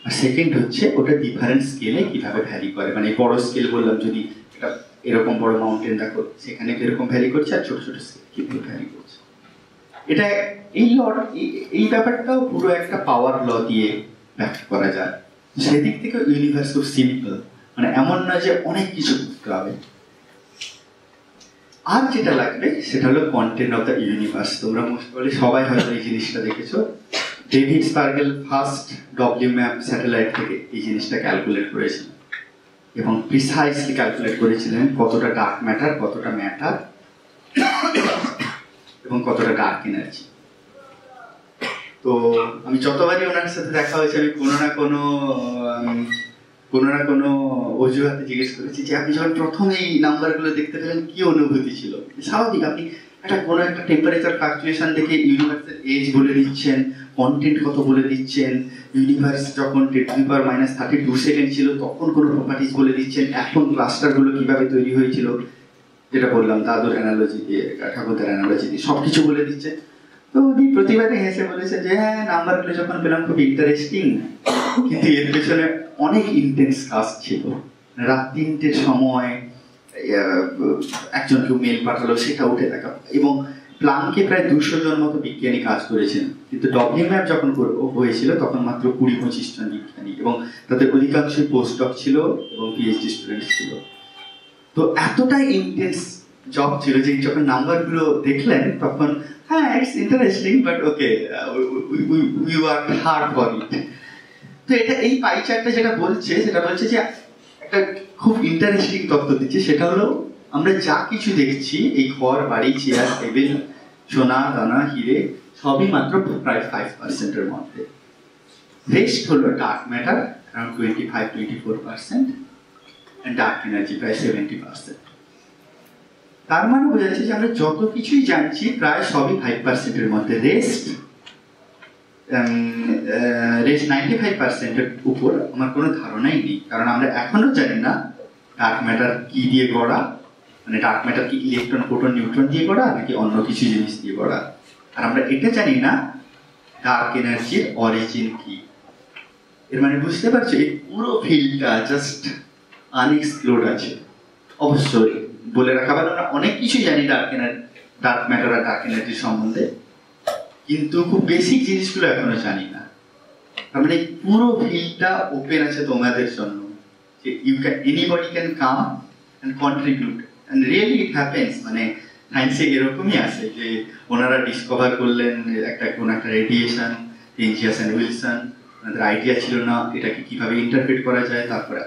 আর সেকেন্ড হচ্ছে ওটা ডিফারেন্ট স্কেলে কিভাবে ভ্যারি করে। মানে বড় স্কেল বললাম, যদি এটা এরকম বড় মাউন্টেন দেখো, সেখানে কিরকম ভ্যারি করছে, আর ছোট ছোট স্কেল কিভাবে ভ্যারি করছে। এটা এই ব্যাপারটাও পুরো একটা পাওয়ার ল দিয়ে ব্যাখ্যা করা যায়। সেদিক থেকে ইউনিভার্স খুব সিম্পল, মানে এমন নয় যে অনেক কিছু করতে হবে। আর যেটা লাগবে সেটা হলো কন্টেন্ট অফ দ্য ইউনিভার্স। তোমরা মোস্ট প্রবাবলি সবাই হয়তো এই জিনিসটা দেখেছো। ডেভিড স্পার্গেল ফার্স্ট WMAP স্যাটেলাইট থেকে এই জিনিসটা ক্যালকুলেট করেছিলেন, এবং প্রিসাইসলি ক্যালকুলেট করেছিলেন কতটা ডার্ক ম্যাটার, কতটা ম্যাটার, এবং কতটা ডার্ক এনার্জি। তো আমি যতবারই ওনার সাথে দেখা হয়েছে, আমি কোনো না কোনো অজুহাতে জিজ্ঞেস করেছি যে আপনি যখন প্রথম এই নাম্বারগুলো দেখতে পেলেন কি অনুভূতি ছিল। স্বাভাবিক, আপনি কোনো একটা টেম্পারেচার ফ্লাকচুয়েশন দেখে ইউনিভার্সের এজ বলে দিচ্ছেন, কন্টেন্ট কত বলে দিচ্ছেন, ইউনিভার্স যখন 10⁻32 সেকেন্ড ছিল তখন কোনো প্রপার্টিজ বলে দিচ্ছেন, এখন ক্লাস্টারগুলো কিভাবে তৈরি হয়েছিল, যেটা বললাম দাদুর অ্যানালজি দিয়ে, ঠাকুরদার অ্যানালজি দিয়ে সবকিছু বলে দিচ্ছে। তো উনি প্রতিবারে হেসে বলেছে যে হ্যাঁ, নাম্বারগুলো যখন পেলাম খুব ইন্টারেস্টিং, কিন্তু এর পেছনে অনেক ইন্টেন্স কাজ ছিল। রাত 3টের সময় একজন কেউ মেল পাঠালো, সেটা উঠে দেখা, এবং প্লাঙ্কে প্রায় 200 জন মতো বিজ্ঞানী কাজ করেছেন। কিন্তু WMAP যখন হয়েছিল তখন মাত্র 20-25 জন বিজ্ঞানী, এবং তাদের অধিকাংশই পোস্ট ডক ছিল এবং PhD স্টুডেন্ট ছিল। তো এতটাই ইন্টেন্স জব ছিল যে যখন নাম্বারগুলো দেখলেন তখন হ্যাঁ, it's interesting, but okay, we work hard for it. তো এটা এই পাই চার্টটা যেটা বলছে যে একটা খুব ইন্টারেস্টিং তথ্য দিচ্ছে, সেটা হলো আমরা যা কিছু দেখছি, এই ঘর, বাড়ি, চেয়ার, টেবিল, সোনা দানা, হিরে, সবই মাত্র প্রায় 5%-এর মধ্যে। রেস্ট হলো dark matter around 25-24%, and dark energy প্রায় 70%। তার মানে বোঝা যাচ্ছে যে আমরা যত কিছুই জানছি প্রায় সবই 5%-এর মধ্যে। রেস্ট 95%-এর উপর আমার কোনো ধারণাই নেই, কারণ আমরা এখনো জানি না ডার্ক ম্যাটার কি দিয়ে গড়া, মানে ডার্ক ম্যাটার কি ইলেকট্রন, প্রোটন, নিউট্রন দিয়ে গড়া নাকি অন্য কিছু জিনিস দিয়ে গড়া। আর আমরা এটা জানি না ডার্ক এনার্জির অরিজিন কি। এর মানে বুঝতে পারছো, এই পুরো ফিল্ডটা জাস্ট আনএক্সপ্লোরড আছে। অবশ্যই বলে রাখা ভালো, আমরা অনেক কিছু জানি ডার্ক ম্যাটার আর ডার্ক এনার্জির সম্বন্ধে, কিন্তু খুব বেসিক জিনিসগুলো এখনো জানি না। তার মানে পুরো ফিল্ডটা ওপেন আছে তোমাদের জন্য, যে anybody can come and contribute, and really it happens. মানে সায়েন্সে এরকমই আছে যে ওনারা ডিসকভার করলেন কোন একটা রেডিয়েশন, পেনজিয়াস এন্ড উইলসন, ওনাদের আইডিয়া ছিল না এটাকে কিভাবে ইন্টারপ্রেট করা যায়। তারপরে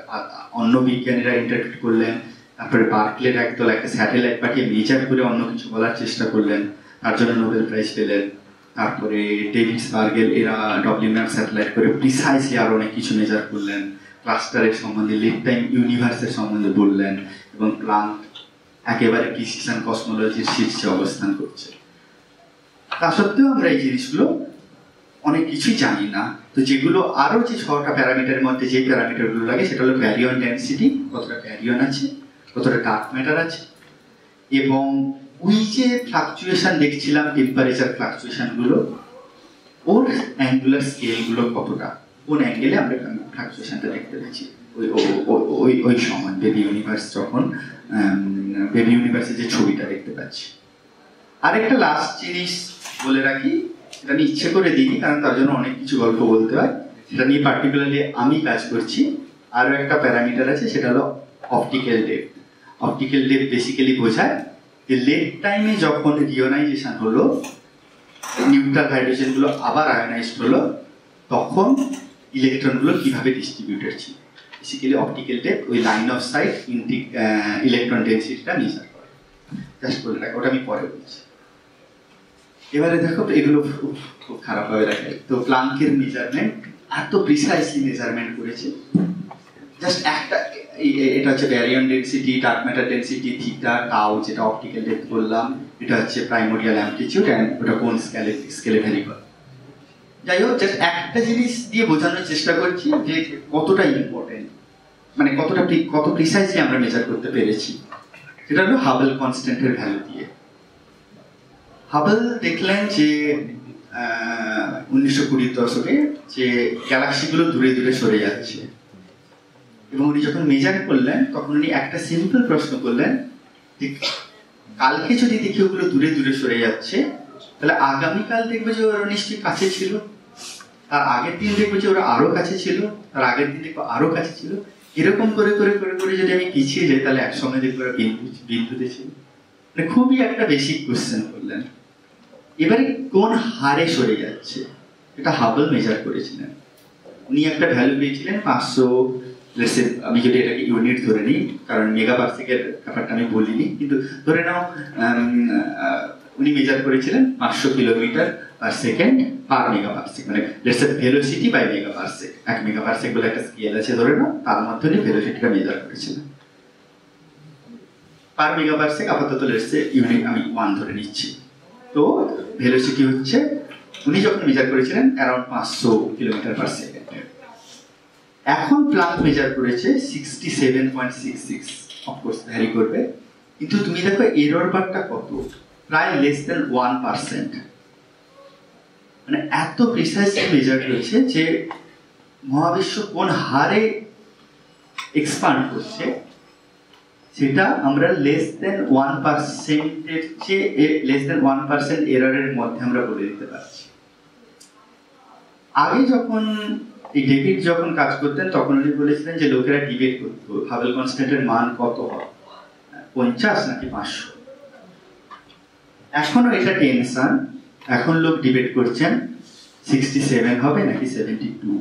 অন্য বিজ্ঞানীরা ইন্টারপ্রেট করলেন, তারপরে বার্কলের একদল একটা স্যাটেলাইট পাঠিয়ে মেজার করে অন্য কিছু বলার চেষ্টা করলেন, তার জন্য নোবেল প্রাইজ পেলেন। তারপরে ডেভিড স্পার্গেল এরা ডব্লিউএমআর স্যাটেলাইট করে প্রিসাইসলি আরো অনেক কিছু মেজার করলেন, ক্লাস্টারের সম্বন্ধে, লিড টাইম ইউনিভার্সের সম্বন্ধে বললেন, এবং প্লাঙ্ক একেবারে প্রিসিশন কসমোলজির শীর্ষে অবস্থান করছে। তা সত্ত্বেও আমরা এই জিনিসগুলো অনেক কিছুই জানি না। তো যেগুলো আরো যে 6টা প্যারামিটারের মধ্যে যে প্যারামিটারগুলো লাগে সেটা হলো ব্যারিয়ন ডেনসিটি, কতটা ব্যারিয়ন আছে, কতটা ডার্ক ম্যাটার আছে, এবং ওই যে ফ্লাকচুয়েশন দেখছিলাম টেম্পারেচার ফ্লাকচুয়েশন গুলো, ওর অ্যাঙ্গুলার স্কেল গুলো কতটা, কোন অ্যাঙ্গেলে আমরা ফ্লাকচুয়েশনটা দেখতে পেয়েছি ওই সময় বেবি ইউনিভার্স, যখন বেবি ইউনিভার্সের যে ছবিটা দেখতে পাচ্ছি। আরেকটা লাস্ট জিনিস বলে রাখি, এটা আমি ইচ্ছে করে দিই কারণ তার জন্য অনেক কিছু গল্প বলতে হয়, সেটা নিয়ে পার্টিকুলারলি আমি কাজ করছি। আরো একটা প্যারামিটার আছে, সেটা হলো optical depth. Optical depth basically বোঝায় যে লেট টাইমে যখন রিওনাইজেশন হলো, নিউট্রাল হাইড্রোজেন গুলো আবার আয়োনাইজড হলো, তখন ইলেকট্রন গুলো কিভাবে ডিস্ট্রিবিউটেড ছিল। বেসিক্যালি অপটিক্যাল ডেপথ ওই লাইন অফ সাইট ইলেকট্রন ডেনসিটিটা মেজার করে। জাস্ট বলে রাখো, ওটা আমি পরে বলছি। এবারে দেখো এগুলো খুব খারাপ ভাবে দেখায়। তো প্লাঙ্কের মেজারমেন্ট এত প্রিসাইসলি মেজারমেন্ট করেছে, জাস্ট একটা, এটা হচ্ছে baryon density, dark matter density, theta, tau, যেটা অপটিক্যাল ডেপথ বললাম, এটা হচ্ছে প্রাইমোরিয়াল অ্যামপ্লিটিউড, এন্ড ওটা কোন স্কেলে ভ্যারি করে। যাই হোক, জাস্ট একটা জিনিস দিয়ে বোঝানোর চেষ্টা করছি যে কতটা ইম্পর্টেন্ট, মানে কত প্রিসাইসলি আমরা মেজার করতে পেরেছি। সেটা হলো হাবল কনস্ট্যান্টের ভ্যালু দিয়ে। হাবল দেখলেন যে 1920 দশকে যে গ্যালাক্সিগুলো দূরে দূরে সরে যাচ্ছে, এবং উনি যখন মেজার করলেন তখন উনি একটা সিম্পল প্রশ্ন করলেন যে কালকে যদি দেখি ওগুলো দূরে দূরে সরে যাচ্ছে, তাহলে আগামীকাল দেখবে যে ওরা নিশ্চয়ই কাছে ছিল, তার আগের দিন দেখবে যে ওরা আরো কাছে ছিল, তার আগের দিন দেখবো আরো কাছে ছিল, এরকম করে করে করে করে যদি আমি পিছিয়ে যাই তাহলে একসঙ্গে দেখবো ওরা বিন্দুতে ছিল। মানে খুবই একটা বেসিক কোশ্চেন করলেন। এবারে কোন হারে সরে যাচ্ছে এটা হাবল মেজার করেছিলেন। উনি একটা ভ্যালু পেয়েছিলেন 500, আমি যদি এটাকে ইউনিট ধরে নিই, কারণ মেগা পারসেকের ব্যাপারটা আমি বলিনি, কিন্তু ধরে নাও উনি মেজার করেছিলেন 500 kilometre per second per megaparsec, মানে velocity by megaparsec. 1 megaparsec বলে একটা স্কেল আছে ধরে নাও, তার মধ্যে উনি ভেলোসিটিটা মেজার করেছিলেন পার মেগা পারসেক। আপাতত ইউনিট আমি 1 ধরে নিচ্ছি। তো ভেলোসিটি হচ্ছে, উনি যখন মেজার করেছিলেন অ্যারাউন্ড 500 কিলোমিটার পার সেকেন্ড। এখন প্লাঙ্ক মেজার করেছে 67.66, অফকোর্স ভ্যারি করবে, কিন্তু তুমি দেখো এরর বারটা কত, প্রায় লেস দেন 1%। মানে এত প্রিসাইসলি মেজার করেছে যে মহাবিশ্ব কোন হারে এক্সপান্ড করছে সেটা আমরা লেস দেন 1%-এর চেয়ে লেস দেন 1% এররের মধ্যে আমরা বলে দিতে পারছি। আগে যখন এই ডেভিড যখন কাজ করতেন তখন উনি বলেছিলেন যে লোকেরা ডিবেট করতো হাবল কনস্ট্যান্টের মান কত হবে, 50 নাকি 500। এখনো এটা টেনশন, এখন লোক ডিবেট করছেন 67 হবে নাকি 72।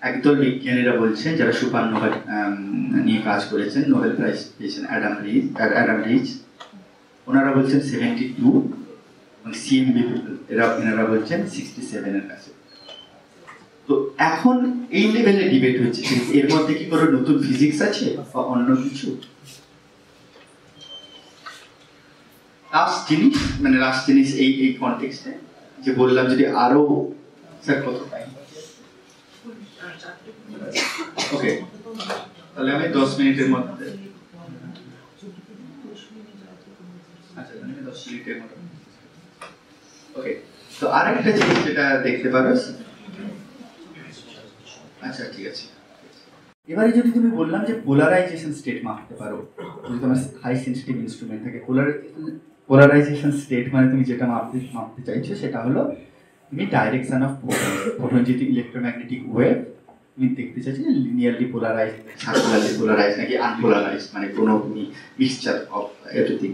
একদল বিজ্ঞানীরা বলছেন যারা সুপারনোভা নিয়ে কাজ করেছেন, নোবেল প্রাইজ পেয়েছেন অ্যাডাম রিচ, ওনারা বলছেন 72, সিএমবি এনারা বলছেন 67 এর কাছে। তো এখন এই লেভেলে ডিবেট হচ্ছে, এর মধ্যে কি কোনো নতুন ফিজিক্স আছে বা অন্য কিছু? লাস্ট জিনিস এই কনটেক্সটে যে বললাম, যদি আরো স্যার কত টাইম, ওকে, তাহলে আমি 10 মিনিটের মধ্যে, আচ্ছা 10 মিনিটের মধ্যে, ওকে। তো আরেকটা জিনিস যেটা দেখতে পারো, আচ্ছা ঠিক আছে। এবারে যদি তুমি বললাম যে পোলারাইজেশন স্টেট মাপতে পারো, যদি তোমার হাই সেন্সিটিভ ইনস্ট্রুমেন্ট থাকে, পোলারাইজেশন স্টেট মানে তুমি যেটা মাপতে চাইছো সেটা হলো তুমি ডাইরেকশন অফ ফোটন, যেটি ইলেকট্রোম্যাগনেটিক ওয়েভ তুমি দেখতে চাইছো লিনিয়ারলি পোলারাইজ, সার্কুলারলি পোলারাইজ নাকি আনপোলারাইজ, মানে কোনো তুমি মিক্সচার অফ এভরিথিং।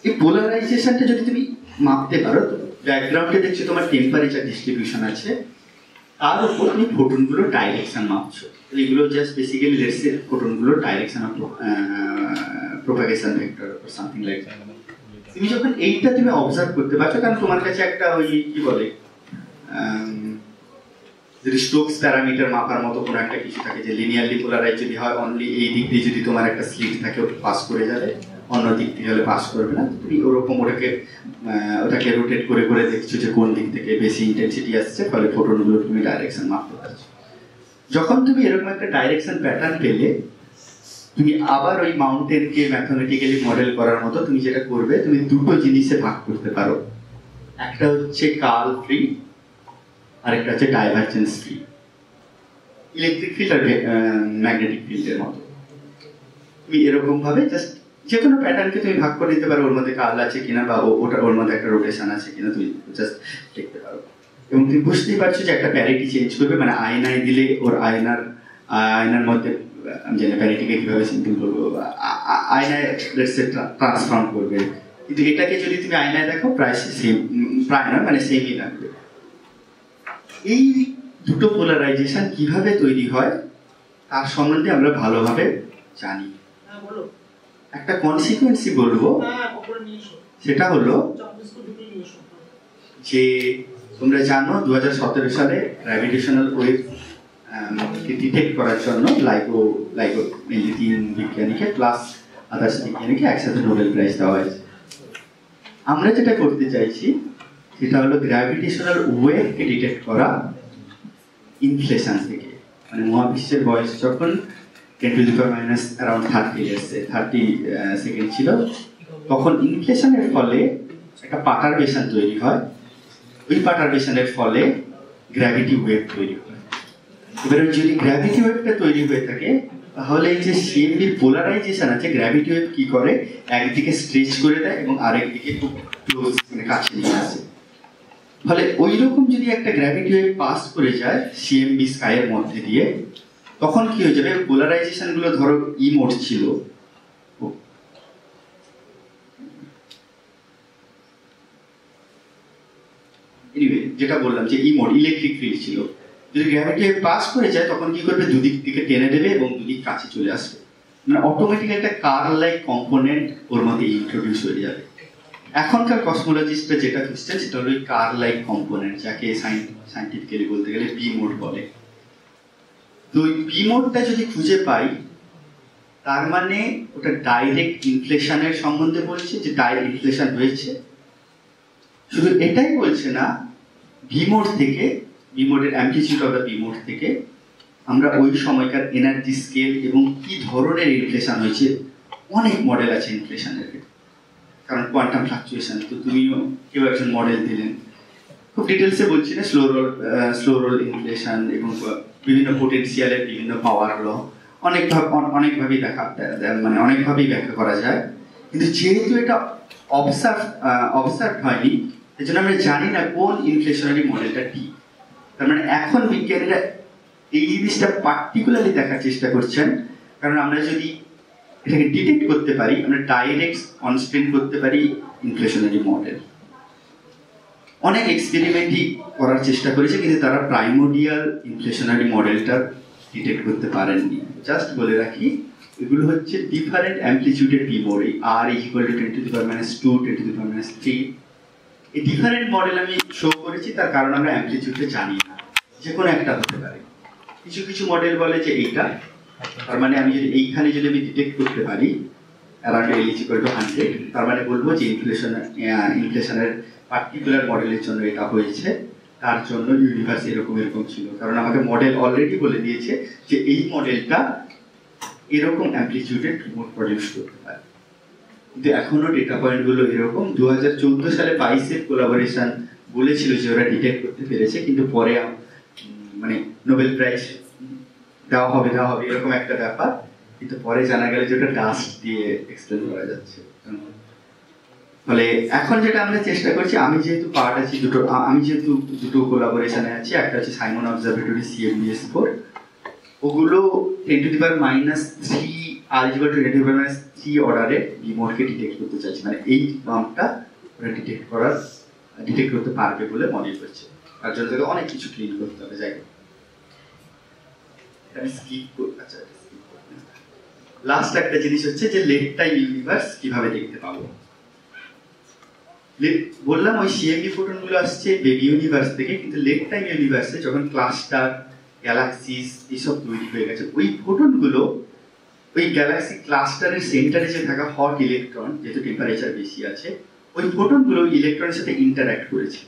এই পোলারাইজেশনটা যদি তুমি মাপতে পারো, ব্যাকগ্রাউন্ডে দেখছো তোমার টেম্পারেচার ডিস্ট্রিবিউশন আছে, তার উপর তুমি ফোটনগুলোর ডাইরেকশন মাপছো। এগুলো জাস্ট বেসিক্যালি লেটস সে ফোটনগুলোর direction of propagation vector or something like that. তুমি যখন এইটা তুমি অবজার্ভ করতে পারছো, কারণ তোমার কাছে একটা ওই কি বলে যদি স্টোকস প্যারামিটার মাপার মতো কোনো একটা কিছু থাকে, যে লিনিয়ারলি পোলারাইজ যদি হয় অনলি এই দিক দিয়ে যদি তোমার একটা স্লিট থাকে পাস করে যাবে, অন্য দিক থেকে হলে পাস করবে না। তুমি ওরকম ওটাকে রোটেট করে করে দেখছো যে কোন দিক থেকে বেশি ইন্টেন্সিটি আসছে, ফলে ফোটনগুলো তুমি ডাইরেকশন মাপতে পারছো। যখন তুমি এরকম একটা ডাইরেকশন প্যাটার্ন পেলে, তুমি আবার ওই মাউন্টেনকে ম্যাথমেটিক্যালি মডেল করার মতো তুমি যেটা করবে, তুমি দুটো জিনিসে ভাগ করতে পারো। একটা হচ্ছে কার্ল ফ্রি, আর একটা হচ্ছে ডাইভারজেন্স ফ্রি। ইলেকট্রিক ফিল্ড আর ম্যাগনেটিক ফিল্ডের মতো তুমি এরকম ভাবে জাস্ট যে কোনো প্যাটার্নকে তুমি ভাগ করে দিতে পারো, ওর মধ্যে কার্ল আছে কিনা বা ওর মধ্যে একটা রোটেশন আছে কিনা তুমি জাস্ট দেখতে পারো। এবং তুমি বুঝতেই পারছো যে একটা প্যারিটি চেঞ্জ করবে, মানে আয়নায় দিলে ওর আয়নার মধ্যে, আমি জানি প্যারিটিকে কিভাবে সিম্পল করবো, আয়নায় ট্রান্সফর্ম করবে। কিন্তু এটাকে যদি তুমি আয়নায় দেখো প্রায় সেম, প্রায় নয় মানে সেমই লাগবে। এই দুটো পোলারাইজেশন কিভাবে তৈরি হয় তার সম্বন্ধে আমরা ভালোভাবে জানি। একটা কনসিকুয়েন্সই বলবো, সেটা হলো যে তোমরা জানো 2017 সালে গ্র্যাভিটেশনাল ওয়েভ ডিটেক্ট করার জন্য লাইগো মেনলি 3 বিজ্ঞানীকে প্লাস আদার্স বিজ্ঞানীকে একসাথে নোবেল প্রাইজ দেওয়া হয়েছে। আমরা যেটা করতে চাইছি সেটা হলো গ্র্যাভিটেশনাল ওয়েভকে ডিটেক্ট করা ইনফ্লেশন থেকে, মানে মহাবিশ্বের বয়স যখন 10 to the power minus around 30 second ছিল, তখন ইনফ্লেশনের ফলে একটা পার্টারবেশন তৈরি হয়। ওই পার্টারবেশনের ফলে গ্র্যাভিটি ওয়েভ তৈরি হয়। এবারে যদি গ্র্যাভিটি ওয়েভটা তৈরি হয়ে থাকে, তাহলে এই যে সিএমবির পোলারাইজেশন আছে, গ্র্যাভিটি ওয়েভ কি করে একদিকে স্ট্রেচ করে দেয় এবং আরেকদিকে খুব ক্লোজ মানে কাছে নিয়ে আসে। ফলে ওই রকম যদি একটা গ্র্যাভিটি ওয়েভ পাস করে যায় সিএমবি স্কাইয়ের মধ্যে দিয়ে, তখন কি হয়ে যাবে, পোলারাইজেশন গুলো ধরো ই মোড ছিল, যেটা বললাম যে ই মোড ইলেকট্রিক ফিল্ড ছিল, যদি গ্র্যাভিটি ওয়েভ পাস করে যায় তখন কি করবে, দুদিক থেকে টেনে দেবে এবং দুদিক কাছে চলে আসবে। মানে অটোমেটিক একটা কার্ল লাইক কম্পোনেন্ট ওর মধ্যে ইন্ট্রোডিউস হয়ে যাবে। এখনকার কসমোলজিস্টরা যেটা খুঁজছেন সেটা হলো কার্ল লাইক কম্পোনেন্ট, যাকে সাইন্টিফিক্যালি বলতে গেলে পি মোড বলে। তো ওই পি মোডটা যদি খুঁজে পাই, তার মানে ওটা ডাইরেক্ট ইনফ্লেশনের সম্বন্ধে বলছে, যে ডাইরেক্ট ইনফ্লেশন হয়েছে। শুধু এটাই বলছে না, ভি মোড থেকে, ভি মোডের amplitude of the V mode থেকে আমরা ওই সময়কার এনার্জি স্কেল এবং কি ধরনের ইনফ্লেশন হয়েছে, অনেক মডেল আছে ইনফ্লেশনের, কারণ কোয়ান্টাম ফ্লাকচুয়েশন। তো তুমিও কেউ একজন মডেল দিলেন, খুব ডিটেলসে বলছি না, স্লো রোল ইনফ্লেশন এবং বিভিন্ন পোটেনশিয়ালের বিভিন্ন পাওয়ার ল, অনেকভাবেই মানে অনেকভাবেই ব্যাখ্যা করা যায়। কিন্তু যেহেতু এটা অবসার্ভ হয়নি, এই জন্য আমরা জানি না কোন ইনফ্লেশনারি মডেলটা ঠিক। তার মানে এখন বিজ্ঞানীরা এই জিনিসটা পার্টিকুলারলি দেখার চেষ্টা করছেন, কারণ আমরা যদি এটাকে ডিটেক্ট করতে পারি, আমরা ডাইরেক্ট কনস্ট্রেন্ট করতে পারি ইনফ্লেশনারি মডেল। অনেক এক্সপেরিমেন্টই করার চেষ্টা করেছে, কিন্তু তারা প্রাইমোডিয়াল ইনফ্লেশনারি মডেলটা ডিটেক্ট করতে পারেননি। জাস্ট বলে রাখি, এগুলো হচ্ছে ডিফারেন্ট অ্যামপ্লিটিউডের পি মোড, আর equal to 10 to the power minus 2, 10 to the power minus 3। এই ডিফারেন্ট মডেল আমি শো করেছি, তার কারণ আমরা অ্যামপ্লিটিউডটা জানি না, যে কোনো একটা হতে পারে। কিছু কিছু মডেল বলে যে এইটা, তার মানে আমি যদি এইখানে যদি আমি ডিটেক্ট করতে পারি অ্যারাউন্ড L = 100, তার মানে বলবো যে ইনফ্লেশনের পার্টিকুলার মডেলের জন্য এটা হয়েছে, তার জন্য ইউনিভার্স এরকম ছিল। কারণ আমাকে মডেল অলরেডি বলে দিয়েছে যে এই মডেলটা এরকম অ্যামপ্লিটিউডের রিমোট প্রডিউস করতে পারে। কিন্তু এখনো ডেটা পয়েন্ট গুলো এরকম। 2014 সালে বাইসেপ কোলাবোরেশন বলেছিল যে ওরা ডিটেক্ট করতে পেরেছে, কিন্তু পরে মানে নোবেল প্রাইজ দেওয়া হবে এরকম একটা ব্যাপার, কিন্তু পরে জানা গেল যে ওটা ডাস্ট দিয়ে এক্সপ্লেন করা যাচ্ছে। ফলে এখন যেটা আমরা চেষ্টা করছি, আমি যেহেতু দুটো কোলাবোরেশনে আছি, একটা হচ্ছে সাইমন অবজারভেটরি CMBS-4, ওগুলো 10 to the power minus 3 r = 10 to the power minus 3 অর্ডারে রিমোটকে ডিটেক্ট করতে চাইছি, মানে এই বাম্পটা ওরা ডিটেক্ট করতে পারবে বলে মনে করছে। তার জন্য তোকে অনেক কিছু ক্লিন করতে হবে। যাই হোক, আমি স্কিপ করব। আচ্ছা, লাস্ট একটা জিনিস হচ্ছে যে লেট টাইম ইউনিভার্স কিভাবে দেখতে পাবো। বললাম ওই সিএমবি ফোটনগুলো আসছে বেবি ইউনিভার্স থেকে, কিন্তু লেট টাইম ইউনিভার্সে যখন ক্লাস্টার, গ্যালাক্সিস এসব তৈরি হয়ে গেছে, ওই ফোটনগুলো ওই গ্যালাক্সি ক্লাস্টারের সেন্টারে যে থাকা হট ইলেকট্রন, যেহেতু টেম্পারেচার বেশি আছে, ওই ফোটনগুলো ইলেকট্রনের সাথে ইন্টারঅ্যাক্ট করেছে।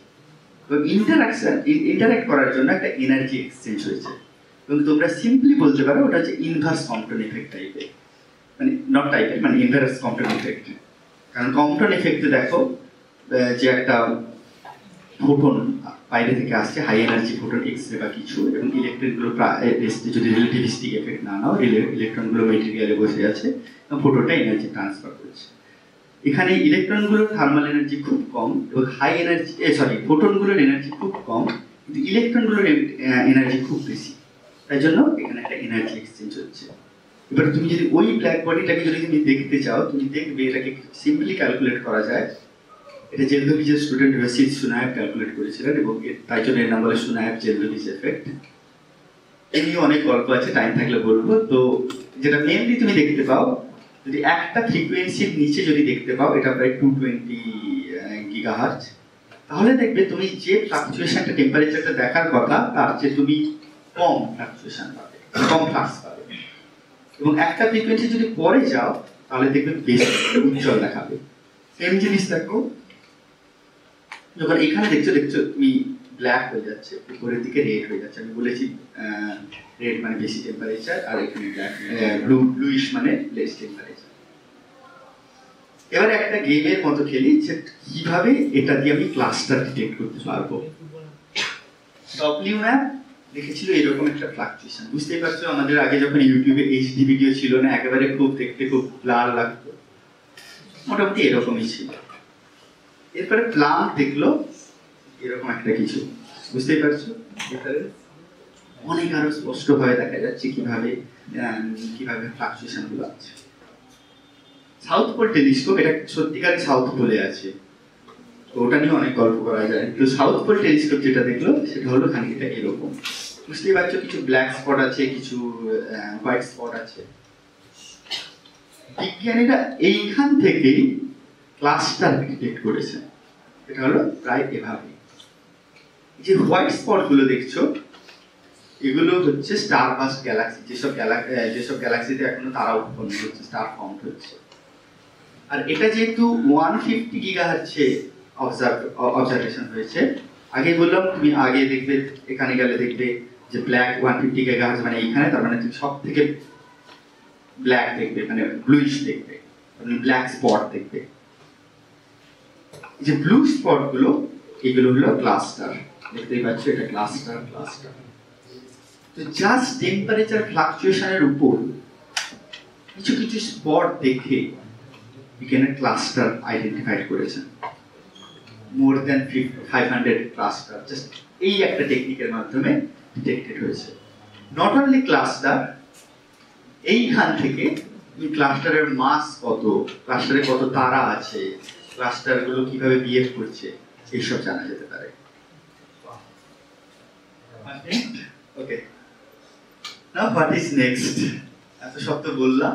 তো ইন্টারঅ্যাক্ট করার জন্য একটা এনার্জি এক্সচেঞ্জ হয়েছে, এবং তোমরা সিম্পলি বলতে পারো ওটা হচ্ছে ইনভার্স কম্পটন এফেক্ট টাইপের, মানে নট টাইপের, মানে ইনভার্স কম্পটন এফেক্ট। কারণ কম্পটন এফেক্টে দেখো যে একটা ফোটন বাইরে থেকে আসছে, high energy photon, X ray বা কিছু, এবং ইলেকট্রনগুলো যদি রিলেটিভিস্টিক এফেক্ট না নাও, ইলেকট্রনগুলো মেটেরিয়ালে বসে আছে এবং ফোটনটা এনার্জি ট্রান্সফার করছে। এখানে ইলেকট্রনগুলোর থার্মাল এনার্জি খুব কম এবং হাই এনার্জি, ফোটনগুলোর এনার্জি খুব কম, কিন্তু ইলেকট্রনগুলোর এনার্জি খুব বেশি। তাই জন্য এখানে একটা এনার্জি এক্সচেঞ্জ হচ্ছে। এবার তুমি যদি ওই ব্ল্যাক বডিটাকে যদি তুমি দেখতে চাও, তুমি দেখবে এটাকে সিম্পলি ক্যালকুলেট করা যায়। এটা জেলদোভিজের স্টুডেন্ট রশিদ সুনায়েব ক্যালকুলেট করেছিলেন, এবং তাই জন্য এর নাম বলে সুনায়েব জেলদোভিজ এফেক্ট। এই নিয়ে অনেক গল্প আছে, টাইম থাকলে বলবো। তো যেটা মেনলি তুমি দেখতে পাও, যদি একটা ফ্রিকোয়েন্সির নিচে যদি দেখতে পাও, এটা প্রায় 220 গিগাহার্টজ, তাহলে দেখবে তুমি যে ফ্লাকচুয়েশনটা টেম্পারেচারটা দেখার কথা তার চেয়ে তুমি কম ফ্লাকচুয়েশন পাবে, কম ফ্লাক্স পাবে। এবং একটা ফ্রিকোয়েন্সি যদি পরে যাও, তাহলে দেখবে বেশি উজ্জ্বল দেখাবে। সেম জিনিস দেখো, যখন এখানে দেখছো তুমি ব্ল্যাক হয়ে যাচ্ছে, উপরের দিকে রেড হয়ে যাচ্ছে। আমি বলেছি রেড মানে বেশি টেম্পারেচার, আর এখানে ব্ল্যাক ব্লুইশ মানে লেস টেম্পারেচার। এবারে একটা গেমের মতো খেলি, যে কিভাবে এটা দিয়ে আমি ক্লাস্টার ডিটেক্ট করতে পারবো। ডব্লিউ ম্যাপ দেখেছিল এরকম একটা ফ্লাকচুয়েশন। বুঝতেই পারছো, আমাদের আগে যখন ইউটিউবে এইচডি ভিডিও ছিল না, একেবারে খুব দেখতে খুব ব্লার লাগতো, মোটামুটি এরকমই ছিল। এরপরে প্লাম দেখলো এরকম একটা কিছু, বুঝতেই পারছো, অনেক আরো স্পষ্ট ভাবে দেখা যাচ্ছে কিভাবে কিভাবে ফ্লাকচুয়েশন গুলো আছে। সাউথ পোল টেলিস্কোপ, এটা সত্যিকার সাউথ পোলে আছে, তো ওটা নিয়ে অনেক গল্প করা যায়। তো সাউথ পোল টেলিস্কোপ যেটা দেখলো সেটা হলো খানিকটা এরকম। বুঝতেই পারছো, কিছু ব্ল্যাক স্পট আছে, কিছু হোয়াইট স্পট আছে। বিজ্ঞানীরা এইখান থেকেই ক্লাস্টার ডিটেক্ট করেছে। এটা হলো প্রায় এভাবে। যে হোয়াইট স্পট গুলো দেখছো, এগুলো হচ্ছে স্টার বাস্ট গ্যালাক্সি, যেসব গ্যালাক্সিতে এখনো তারা উৎপন্ন হচ্ছে, স্টার ফর্ম হচ্ছে। আর এটা যেহেতু 150 গিগাহার্টজে অবজারভেশন হয়েছে, আগে বললাম, তুমি আগে দেখবে এখানে গেলে দেখবে যে ব্ল্যাক 150 গিগাহার্টজ মানে এইখানে, তার মানে তুমি সব থেকে ব্ল্যাক দেখবে, মানে ব্লুইশ দেখবে, ব্ল্যাক স্পট দেখবে। যে ব্লু স্পট গুলো, এগুলো হলো ক্লাস্টার। দেখতেই পাচ্ছ, এটা ক্লাস্টার। তো জাস্ট টেম্পারেচার ফ্লাকচুয়েশনের উপর কিছু কিছু স্পট দেখে এখানে ক্লাস্টার আইডেন্টিফাই করেছেন। মোর দ্যান 500 ক্লাস্টার জাস্ট এই একটা টেকনিকের মাধ্যমে ডিটেক্টেড হয়েছে। নট অনলি ক্লাস্টার, এইখান থেকে ক্লাস্টারের মাস কত, ক্লাস্টারে কত তারা আছে, ক্লাস্টার গুলো কিভাবে বিহেভ করছে, এইসব জানা যেতে পারে। ওকে, নাও হোয়াট ইজ নেক্সট? এত সব তো বললাম,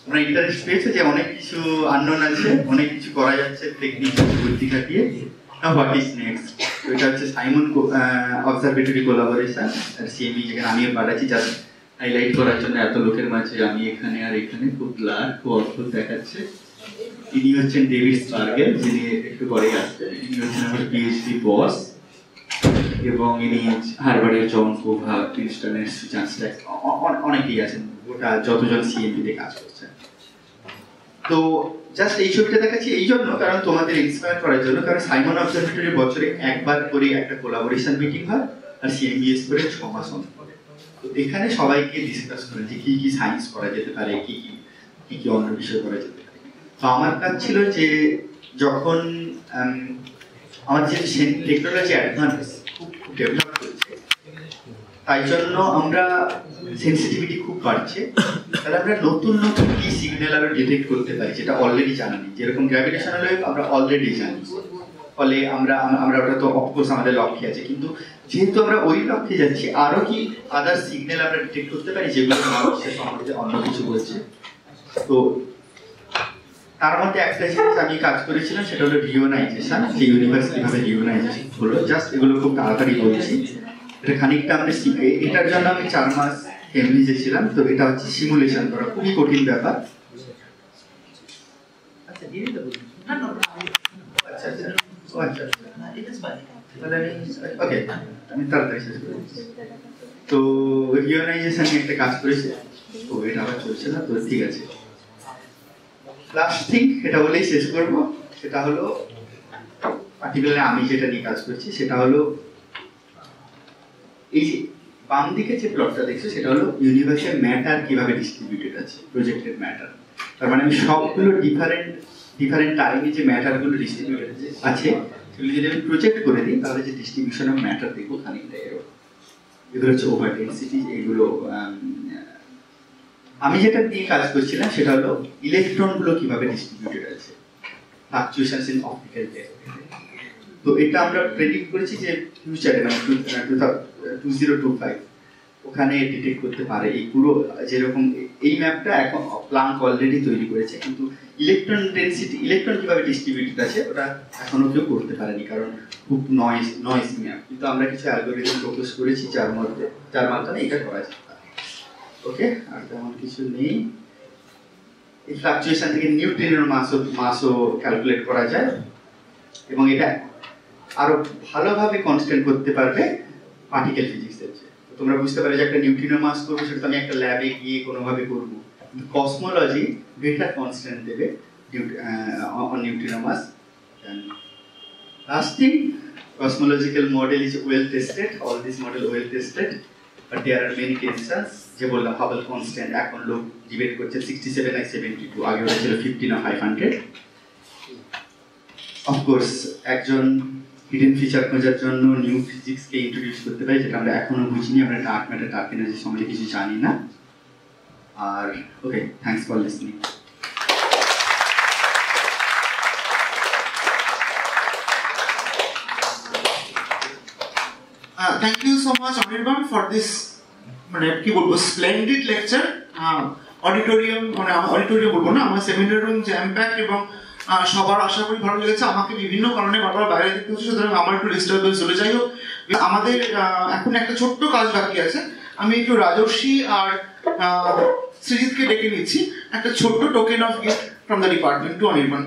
আমরা ইন্টারেস্ট পেয়েছে যে অনেক কিছু আননোন আছে, অনেক কিছু করা যাচ্ছে টেকনিক বুদ্ধি খাটিয়ে। Now what is next? এটা হচ্ছে সাইমন অবজারভেটরি কোলাবোরেশন আর সিএমই, যেখানে আমিও পাঠাচ্ছি জাস্ট হাইলাইট করার জন্য। এত লোকের মাঝে আমি এখানে আর এখানে খুব ব্লার, খুব অদ্ভুত দেখাচ্ছে। ইনি হচ্ছেন ডেভিড স্পার্গেল, যিনি একটু পরেই আসছেন। ইনি হচ্ছেন আমার পিএইচডি বস, এবং ইনি হার্ভার্ডের জন কোভা, প্রিন্সটনের সুজান স্ট্যাক, অনেকেই আছেন, ওটা যতজন সিএমপিতে কাজ করছেন। তো জাস্ট এই ছবিটা দেখাচ্ছি এই জন্য, কারণ তোমাদের ইন্সপায়ার করার জন্য। কারণ সাইমন অবজারভেটরি বছরে একবার করে একটা কোলাবোরেশন মিটিং হয়, আর সিএমবিএস করে 6 মাস অন্তর। তো এখানে সবাইকে ডিসকাস করে যে কি কি সায়েন্স করা যেতে পারে, কি কি অন্য বিষয় করা যেতে পারে। তো আমার কাজ ছিল যে যখন আমার যে টেকনোলজি অ্যাডভান্স খুব ডেভেলপ করেছে, তাই জন্য আমরা সেন্সিটিভিটি খুব বাড়ছে, তাহলে আমরা নতুন নতুন কি সিগন্যাল আরো ডিটেক্ট করতে পারি যেটা অলরেডি জানা নেই। যেরকম গ্র্যাভিটেশনাল ওয়েভ আমরা অলরেডি জানি, ফলে আমরা আমরা ওটা তো অফকোর্স আমাদের লক্ষ্যে আছে, কিন্তু যেহেতু আমরা ওই লক্ষ্যে যাচ্ছি আরো কি আদার সিগন্যাল আমরা ডিটেক্ট করতে পারি যেগুলো মানুষের সম্বন্ধে অন্য কিছু বলছে। তো তার মধ্যে একটা জিনিস আমি কাজ করেছিলাম, সেটা হলো রিওনাইজেশন, যে ইউনিভার্স কিভাবে রিওনাইজেশন হলো। জাস্ট এগুলো খুব তাড়াতাড়ি বলছি, এটা খানিকটা আমরা শিখে, এটার জন্য আমি 4 মাস কেমব্রিজে ছিলাম। তো এটা হচ্ছে সিমুলেশন করা, খুবই কঠিন ব্যাপার। আমি তাড়াতাড়ি শেষ করি। তো রিওনাইজেশন নিয়ে একটা কাজ করেছি, তো এটা আবার চলছে না, তো ঠিক আছে। লাস্ট থিং, এটা বলেই শেষ করবো, সেটা হলো পার্টিকুলারলি আমি যেটা নিয়ে কাজ করছি সেটা হলো এই যে বাম দিকে যে প্লটটা দেখছো সেটা হলো ইউনিভার্সের ম্যাটার কিভাবে ডিস্ট্রিবিউটেড আছে, প্রজেক্টেড ম্যাটার। তার মানে আমি সবগুলো ডিফারেন্ট টাইমে যে ম্যাটারগুলো ডিস্ট্রিবিউটেড আছে সেগুলো যদি আমি প্রজেক্ট করে দিই তাহলে যে ডিস্ট্রিবিউশন অফ ম্যাটার দেখবো খানিকটা এরকম। এগুলো হচ্ছে ওভার ডেনসিটি। এগুলো আমি যেটা নিয়ে কাজ করছিলাম সেটা হলো ইলেকট্রনগুলো কিভাবে ডিস্ট্রিবিউটেড আছে, ফ্লাকচুয়েশনস ইন অপটিক্যাল লেয়ার। তো এটা আমরা প্রেডিক্ট করেছি যে ফিউচারে মানে 2025 ওখানে ডিটেক্ট করতে পারে এই পুরো, যেরকম এই ম্যাপটা এখন প্লাঙ্ক অলরেডি তৈরি করেছে, কিন্তু ইলেকট্রন ডেনসিটি, ইলেকট্রন কিভাবে ডিস্ট্রিবিউটেড আছে ওটা এখনো কেউ করতে পারেনি, কারণ খুব নয়েজ ম্যাপ। কিন্তু আমরা কিছু অ্যালগরিদম প্রপোজ করেছি যার মাধ্যমে এটা করা যায়। ওকে, আর তেমন কিছু নেই। এই ফ্লাকচুয়েশন থেকে নিউট্রিনোর মাসও ক্যালকুলেট করা যায়, এবং এটা আরো ভালোভাবে কনস্ট্যান্ট করতে পারবে পার্টিকেল ফিজিক্সের চেয়ে। তোমরা বুঝতে পারবে যে একটা নিউট্রিনো মাস করবো সেটা তো আমি একটা ল্যাবে গিয়ে কোনোভাবে করবো, কিন্তু কসমোলজি বেটার কনস্ট্যান্ট দেবে on neutrino mass. And last thing, cosmological model is well tested, all these model well tested, but there are many cases, যে বললাম Hubble constant এখন লোক ডিবেট করছে 67 আর 72, আগে ওটা ছিল 15 or 500। Of course একজন হিডেন ফিচার খোঁজার জন্য নিউ ফিজিক্সকে ইন্ট্রোডিউস করতে পারি, যেটা আমরা এখনো বুঝিনি, আমরা ডার্ক ম্যাটার ডার্ক এনার্জি সম্বন্ধে কিছু জানি না। আর okay, thanks for listening. Thank you so much, Anirban, for this মানে কি বলবো স্প্লেন্ডিড লেকচার। অডিটোরিয়াম মানে অডিটোরিয়াম বলবো না, আমার সেমিনার রুম জ্যাম প্যাকড, এবং সবার আশা করি ভালো লেগেছে। আমাকে বিভিন্ন কারণে বারবার বাইরে দেখতে হচ্ছে, সুতরাং আমার একটু ডিস্টার্বেন্স হলে যাই হোক। আমাদের এখন একটা ছোট্ট কাজ বাকি আছে, আমি একটু রাজর্ষি আর সৃজিতকে ডেকে নিচ্ছি, একটা ছোট্ট token of gift from the department two Anirban.